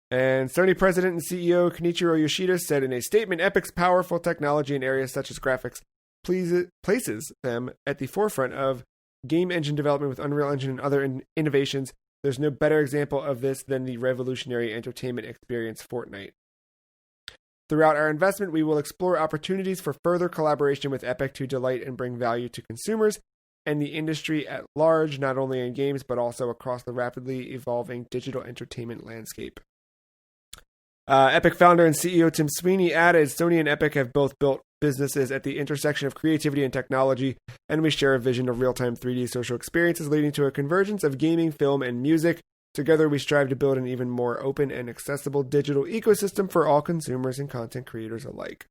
And Sony president and CEO Kenichiro Yoshida said in a statement, Epic's powerful technology in areas such as graphics places them at the forefront of game engine development with Unreal Engine and other innovations. There's no better example of this than the revolutionary entertainment experience Fortnite. Throughout our investment, we will explore opportunities for further collaboration with Epic to delight and bring value to consumers and the industry at large, not only in games, but also across the rapidly evolving digital entertainment landscape. Epic founder and CEO Tim Sweeney added, Sony and Epic have both built businesses at the intersection of creativity and technology, and we share a vision of real-time 3D social experiences leading to a convergence of gaming, film, and music. Together, we strive to build an even more open and accessible digital ecosystem for all consumers and content creators alike.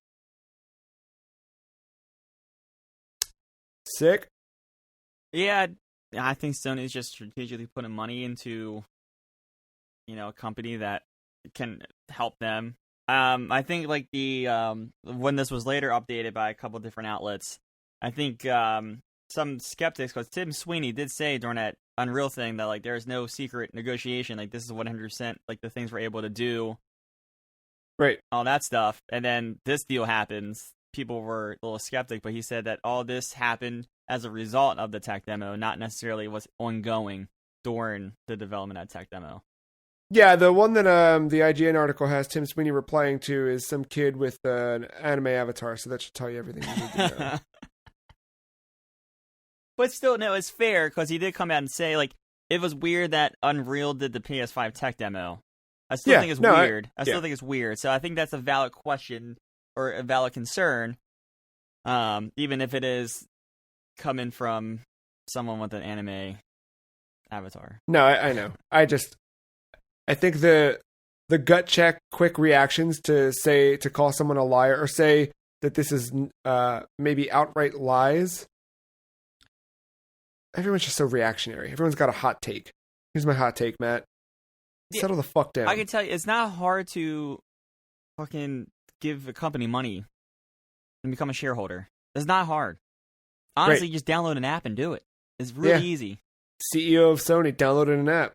Sick. Yeah, I think Sony's just strategically putting money into, a company that can help them. I think like when this was later updated by a couple different outlets, I think some skeptics, because Tim Sweeney did say during that Unreal thing that like there's no secret negotiation, like this is 100% like the things we're able to do, right? All that stuff, and then this deal happens. People were a little skeptic, but he said that all this happened as a result of the tech demo, not necessarily was ongoing during the development of tech demo. Yeah, the one that the IGN article has Tim Sweeney replying to is some kid with an anime avatar, so that should tell you everything you need to know. But still, no, it's fair, because he did come out and say, like, it was weird that Unreal did the PS5 tech demo. I still think it's weird. I still think it's weird. So I think that's a valid question, or a valid concern, even if it is coming from someone with an anime avatar. No, I know. I think the gut check, quick reactions to call someone a liar or say that this is maybe outright lies. Everyone's just so reactionary. Everyone's got a hot take. Here's my hot take, Matt. Settle the fuck down. I can tell you, it's not hard to fucking give a company money and become a shareholder. It's not hard. Honestly, just download an app and do it. It's really easy. CEO of Sony downloaded an app.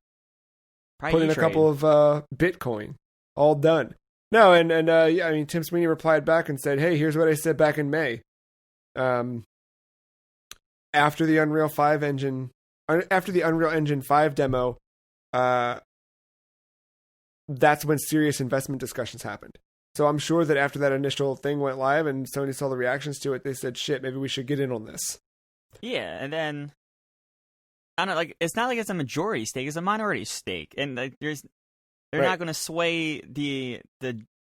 Probably put in a couple of Bitcoin. All done. No, and I mean, Tim Sweeney replied back and said, hey, here's what I said back in May. After the Unreal Engine 5 demo, that's when serious investment discussions happened. So I'm sure that after that initial thing went live and Sony saw the reactions to it, they said, shit, maybe we should get in on this. Yeah, and then I don't know, like, it's not like it's a majority stake; it's a minority stake, and like, they're not going to sway the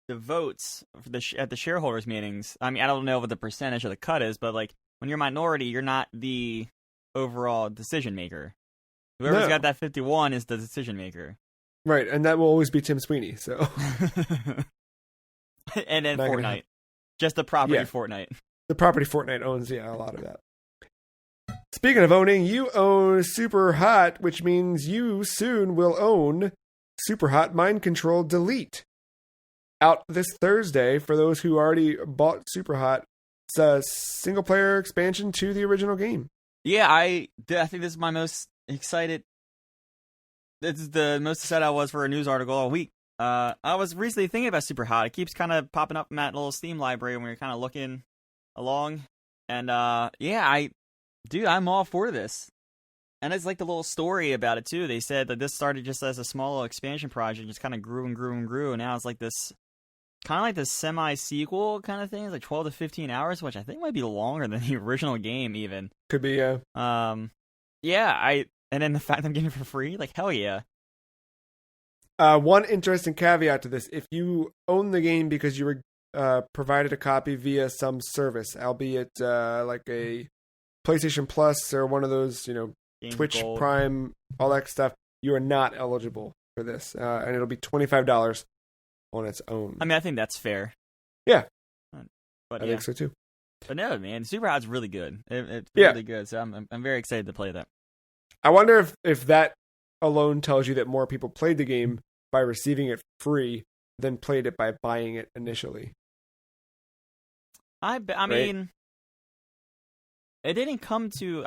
votes for at the shareholders meetings. I mean, I don't know what the percentage of the cut is, but like when you're a minority, you're not the overall decision maker. Whoever's got that 51 is the decision maker. Right, and that will always be Tim Sweeney. So, and then Fortnite, just the property Fortnite. The property Fortnite owns, yeah, a lot of that. Speaking of owning, you own Super Hot, which means you soon will own Super Hot Mind Control Delete. Out this Thursday for those who already bought Super Hot. It's a single-player expansion to the original game. Yeah, I think this is my most excited. This is the most excited I was for a news article all week. I was recently thinking about Super Hot. It keeps kind of popping up in that little Steam library when you're kind of looking along. And I'm all for this. And it's like the little story about it too. They said that this started just as a small expansion project, just kind of grew and grew and grew, and now it's like this kind of like this semi-sequel kind of thing. It's like 12 to 15 hours, which I think might be longer than the original game even. Could be, yeah. And then the fact I'm getting it for free, like hell yeah. One interesting caveat to this: if you own the game because you were provided a copy via some service, albeit like a PlayStation Plus or one of those, Games Twitch Gold. Prime, all that stuff, you are not eligible for this, and it'll be $25 on its own. I mean, I think that's fair. Yeah, But I think so too. But no, man, Super Hot's really good. It's really good. So I'm very excited to play that. I wonder if that alone tells you that more people played the game by receiving it free than played it by buying it initially. I mean, it didn't come to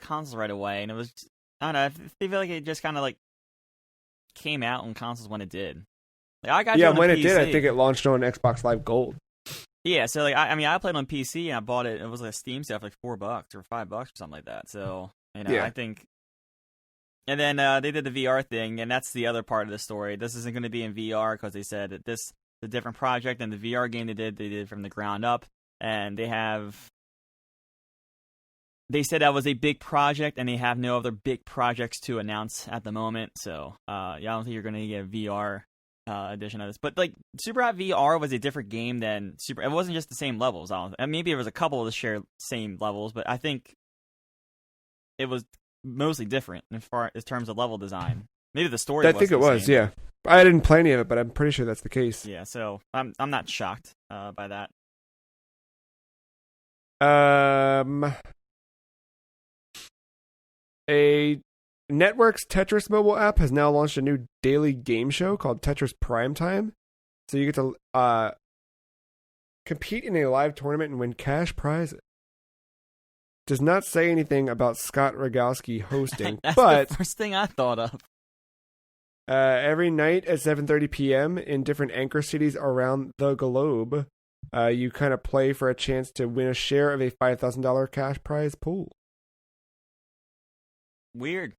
consoles right away, and it was, I don't know. I feel like it just kind of like came out on consoles when it did. Like I got when it PC. did, I think it launched on Xbox Live Gold. Yeah, so like I played on PC and I bought it. It was like a Steam sale for like $4 or $5 or something like that. So I think. And then they did the VR thing, and that's the other part of the story. This isn't going to be in VR because they said that this is a different project than the VR game they did from the ground up, and they said that was a big project, and they have no other big projects to announce at the moment. So I don't think you're going to get a VR edition of this. But like Super Hot VR was a different game than Super. It wasn't just the same levels. Maybe there was a couple of the shared same levels, but I think it was mostly different in terms of level design. Maybe the story. I think it was. Yeah, I didn't play any of it, but I'm pretty sure that's the case. Yeah, so I'm not shocked by that. A Network's Tetris mobile app has now launched a new daily game show called Tetris Prime Time. So you get to compete in a live tournament and win cash prizes. Does not say anything about Scott Rogowski hosting, That's but the first thing I thought of. Every night at 7:30 p.m. in different anchor cities around the globe, you kind of play for a chance to win a share of a $5,000 cash prize pool. Weird.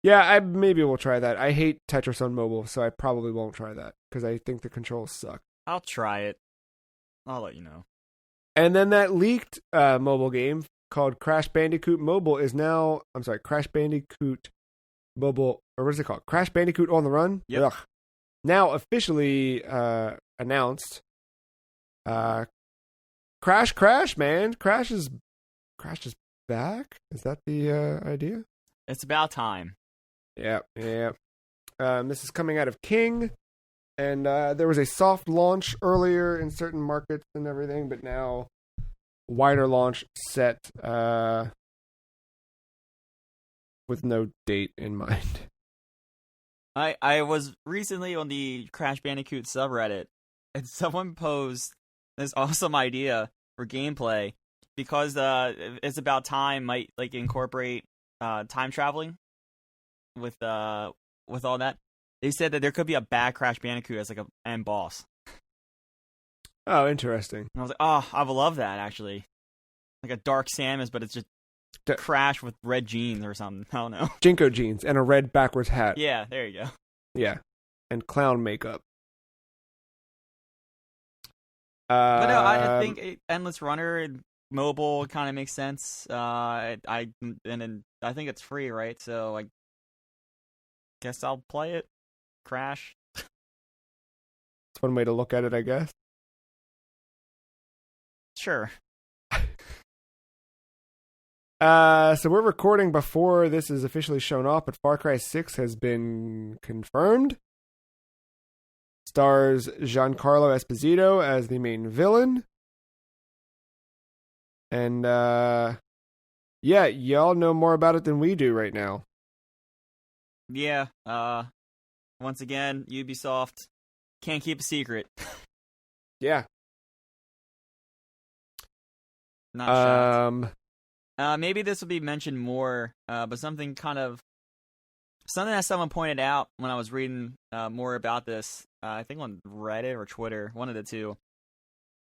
Yeah, maybe we'll try that. I hate Tetris on mobile, so I probably won't try that because I think the controls suck. I'll try it. I'll let you know. And then that leaked mobile game called Crash Bandicoot Mobile is now... I'm sorry, Crash Bandicoot Mobile... Or what is it called? Crash Bandicoot On the Run? Yep. Ugh. Now officially announced. Crash, man. Crash is back? Is that the idea? It's about time. Yeah. This is coming out of King. And there was a soft launch earlier in certain markets and everything, but now wider launch set with no date in mind. I was recently on the Crash Bandicoot subreddit, and someone posed this awesome idea for gameplay because It's About Time might like incorporate time traveling with all that. They said that there could be a bad Crash Bandicoot as like a end boss. Oh, interesting. And I was like, oh, I would love that actually. Like a Dark Samus, but it's just Crash with red jeans or something. I don't know. Jinko jeans and a red backwards hat. Yeah, there you go. Yeah, and clown makeup. But no, I think Endless Runner and mobile kind of makes sense. I think it's free, right? So I guess I'll play it. Crash. It's one way to look at it, I guess. Sure. So we're recording before this is officially shown off, but Far Cry 6 has been confirmed. Stars Giancarlo Esposito as the main villain. And yeah, y'all know more about it than we do right now. Yeah. Once again, Ubisoft can't keep a secret. Yeah. Not shocked. Maybe this will be mentioned more, but something that someone pointed out when I was reading more about this, I think on Reddit or Twitter, one of the two.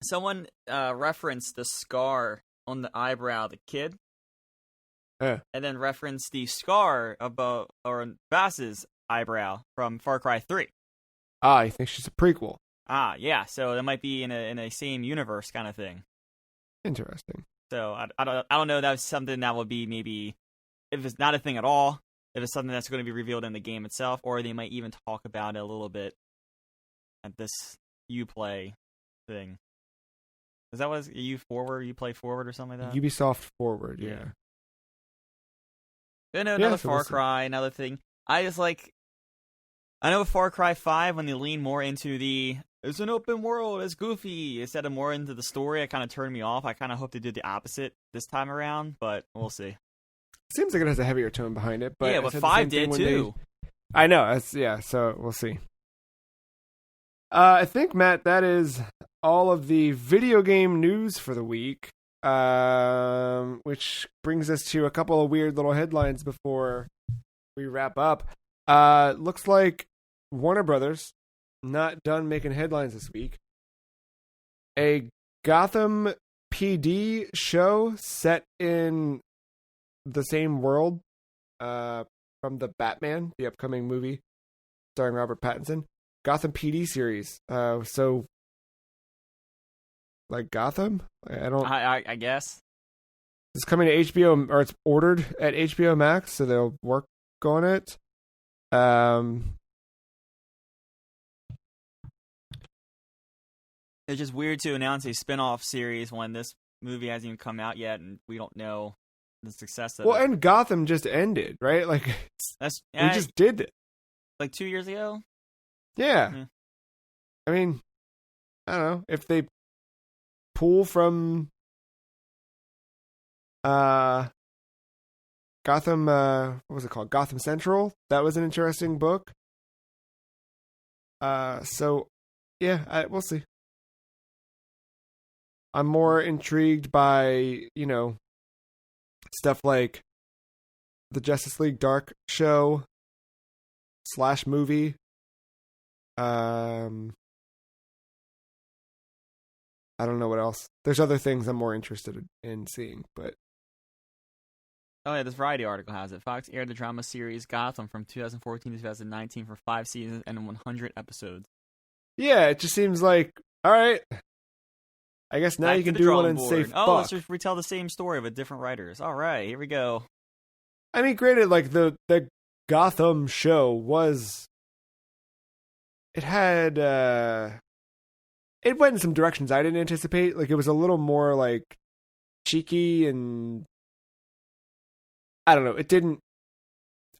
Someone referenced the scar on the eyebrow of the kid, and then referenced the scar above or Vass's eyebrow from Far Cry 3. I think she's a prequel. Yeah, so it might be in a same universe kind of thing. Interesting. So I don't know. That's something that will be maybe, if it's not a thing at all, if it's something that's going to be revealed in the game itself, or they might even talk about it a little bit at this Uplay thing. Is that what you play forward or something like that? Ubisoft Forward, yeah. Then another Far Cry, another thing. I know Far Cry 5, when they lean more into it's an open world, it's goofy, instead of more into the story, it kind of turned me off. I kind of hope they did the opposite this time around, but we'll see. Seems like it has a heavier tone behind it, but yeah, but 5 did too. I know, so we'll see. I think, Matt, that is all of the video game news for the week, which brings us to a couple of weird little headlines before we wrap up. Looks like Warner Brothers not done making headlines this week. A Gotham PD show set in the same world from the Batman, the upcoming movie starring Robert Pattinson. Gotham PD series. So like Gotham? I guess. It's coming to HBO, or it's ordered at HBO Max, so they'll work on it. It's just weird to announce a spin-off series when this movie hasn't even come out yet, and we don't know the success of it. Well, and Gotham just ended, right? Like, we just did it. Like 2 years ago? Yeah. I mean, I don't know. If they pull from Gotham, what was it called? Gotham Central? That was an interesting book. So, yeah, we'll see. I'm more intrigued by, stuff like the Justice League Dark show / movie. I don't know what else. There's other things I'm more interested in seeing, but... Oh yeah, this Variety article has it. Fox aired the drama series Gotham from 2014 to 2019 for 5 seasons and 100 episodes. Yeah, it just seems like, all right, I guess now you can do one and say fuck. Oh, let's just retell the same story with different writers. All right, here we go. I mean, granted, like the Gotham show was... It had... It went in some directions I didn't anticipate. Like, it was a little more, like, cheeky and... I don't know. It didn't...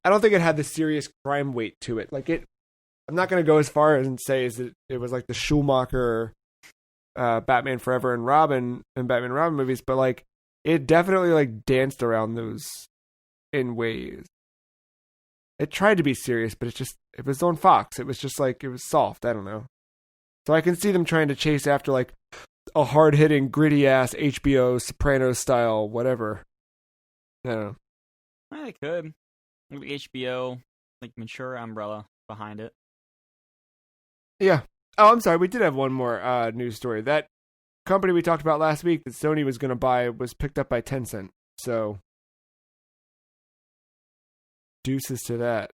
I don't think it had the serious crime weight to it. Like, I'm not going to go as far as and say it was like the Schumacher Batman Forever and Robin and Batman and Robin movies, but, like, it definitely, like, danced around those in ways. It tried to be serious, but it was on Fox. It was just, like, it was soft. I don't know. So I can see them trying to chase after, like, a hard-hitting, gritty-ass HBO, Sopranos style, whatever. I don't know. Well, they could. Maybe HBO, like, mature umbrella behind it. Yeah. Oh, I'm sorry. We did have one more news story. That company we talked about last week that Sony was going to buy was picked up by Tencent. So, deuces to that.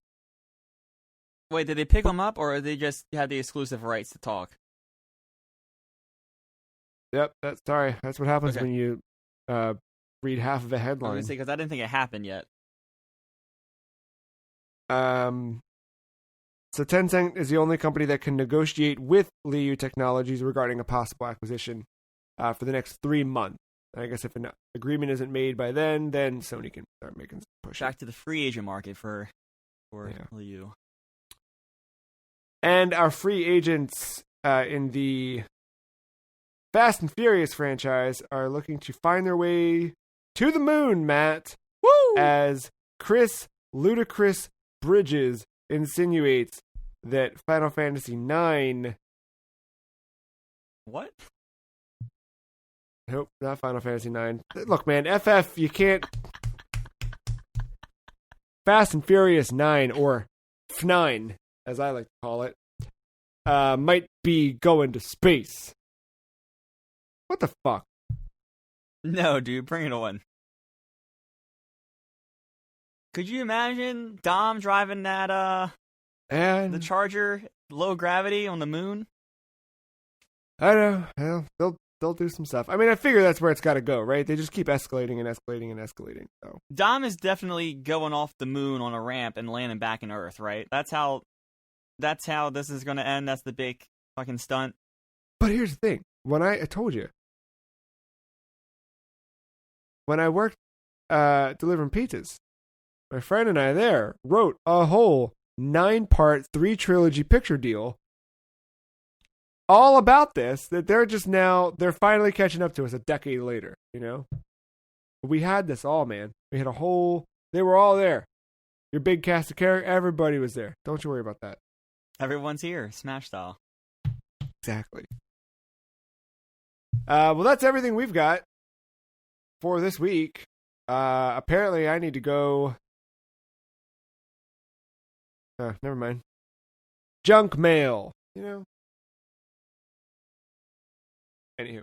Wait, did they pick them up, or they just had the exclusive rights to talk? Yep, that's what happens when you read half of a headline. I was going to say, because I didn't think it happened yet. So Tencent is the only company that can negotiate with Liu Technologies regarding a possible acquisition for the next 3 months. And I guess if an agreement isn't made by then Sony can start making some push. Back to the free agent market for Liu. And our free agents in the Fast and Furious franchise are looking to find their way to the moon, Matt. Woo! As Chris Ludacris Bridges insinuates that Final Fantasy IX. What? Nope, not Final Fantasy IX. Look, man, FF, you can't. Fast and Furious 9, or F9, as I like to call it, might be going to space. What the fuck? No, dude, bring it on. Could you imagine Dom driving that, And the Charger, low gravity on the moon? I don't know. Well, they'll do some stuff. I mean, I figure that's where it's got to go, right? They just keep escalating and escalating and escalating. So Dom is definitely going off the moon on a ramp and landing back in Earth, right? That's how this is going to end. That's the big fucking stunt. But here's the thing. When I told you. When I worked delivering pizzas, my friend and I there wrote a whole 9-part 3-trilogy picture deal all about this, that they're finally catching up to us a decade later, you know? We had this all, man. We had they were all there. Your big cast of characters, everybody was there. Don't you worry about that. Everyone's here, Smash style. Exactly. Well, that's everything we've got for this week. Apparently I need to go. Never mind. Junk mail, you know? Anywho.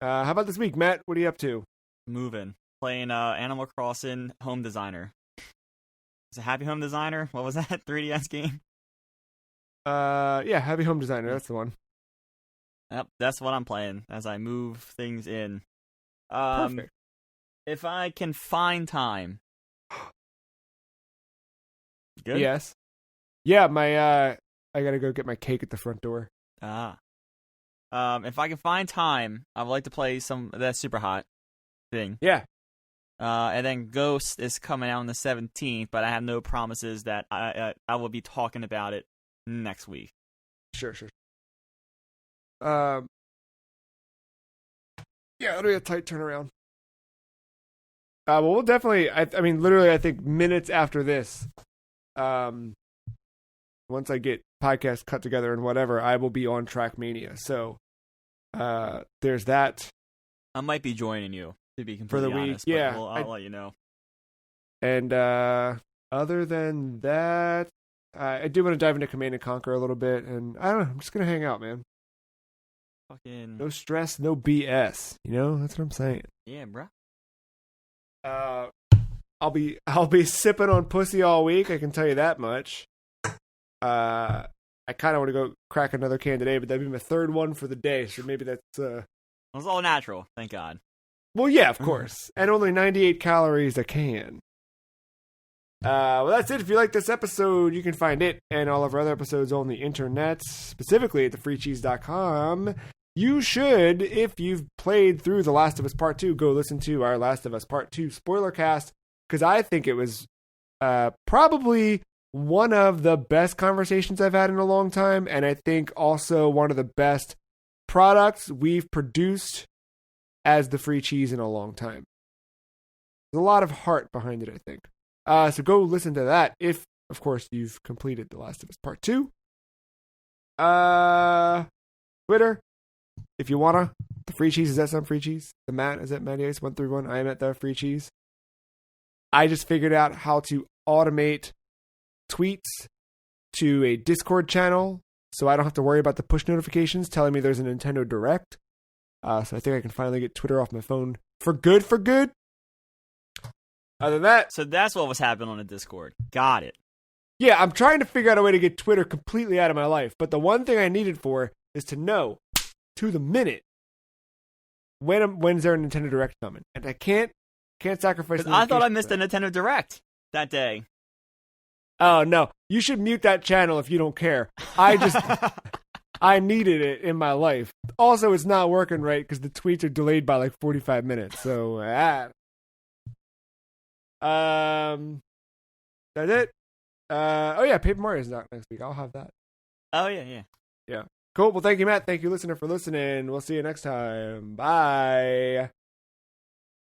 How about this week, Matt? What are you up to? Moving. Playing Animal Crossing Home Designer. Is it Happy Home Designer? What was that? 3DS game? Yeah, Happy Home Designer. That's the one. Yep, that's what I'm playing as I move things in. Perfect. If I can find time. Good? Yes. Yeah, I gotta go get my cake at the front door. If I can find time, I would like to play some of that Super Hot thing. Yeah. And then Ghost is coming out on the 17th, but I have no promises that I will be talking about it next week. Sure. Yeah, it'll be a tight turnaround. Well, we'll definitely. I mean, literally, I think minutes after this, once I get podcasts cut together and whatever, I will be on Trackmania. So, there's that. I might be joining you, to be completely for the honest. week. Yeah, I'll let you know. And other than that, I do want to dive into Command and Conquer a little bit, and I don't know. I'm just gonna hang out, man. Fucking no stress, no BS. You know, that's what I'm saying. Yeah, bro. I'll be sipping on pussy all week. I can tell you that much. I kind of want to go crack another can today, but that'd be my third one for the day. So maybe that's. It was all natural, thank God. Well, yeah, of course, and only 98 calories a can. Well, that's it. If you like this episode, you can find it and all of our other episodes on the internet, specifically at thefreecheese.com. You should, if you've played through The Last of Us Part 2, go listen to our Last of Us Part 2 spoiler cast, because I think it was probably one of the best conversations I've had in a long time, and I think also one of the best products we've produced as the Free Cheese in a long time. There's a lot of heart behind it, I think. So go listen to that if, of course, you've completed The Last of Us Part 2. Twitter, if you wanna. The Free Cheese is at some Free Cheese. The Matt is at Mattias131. I am at the Free Cheese. I just figured out how to automate tweets to a Discord channel, so I don't have to worry about the push notifications telling me there's a Nintendo Direct. So I think I can finally get Twitter off my phone for good. Other than that... So that's what was happening on the Discord. Got it. Yeah, I'm trying to figure out a way to get Twitter completely out of my life, but the one thing I need it for is to know, to the minute, when's there a Nintendo Direct coming. And I can't sacrifice... I thought I missed a Nintendo Direct that day. Oh, no. You should mute that channel if you don't care. I needed it in my life. Also, it's not working right because the tweets are delayed by like 45 minutes. So, that's it. Oh yeah, Paper Mario is out next week. I'll have that. Oh yeah. Yeah. Cool. Well, thank you, Matt. Thank you, listener, for listening. We'll see you next time. Bye.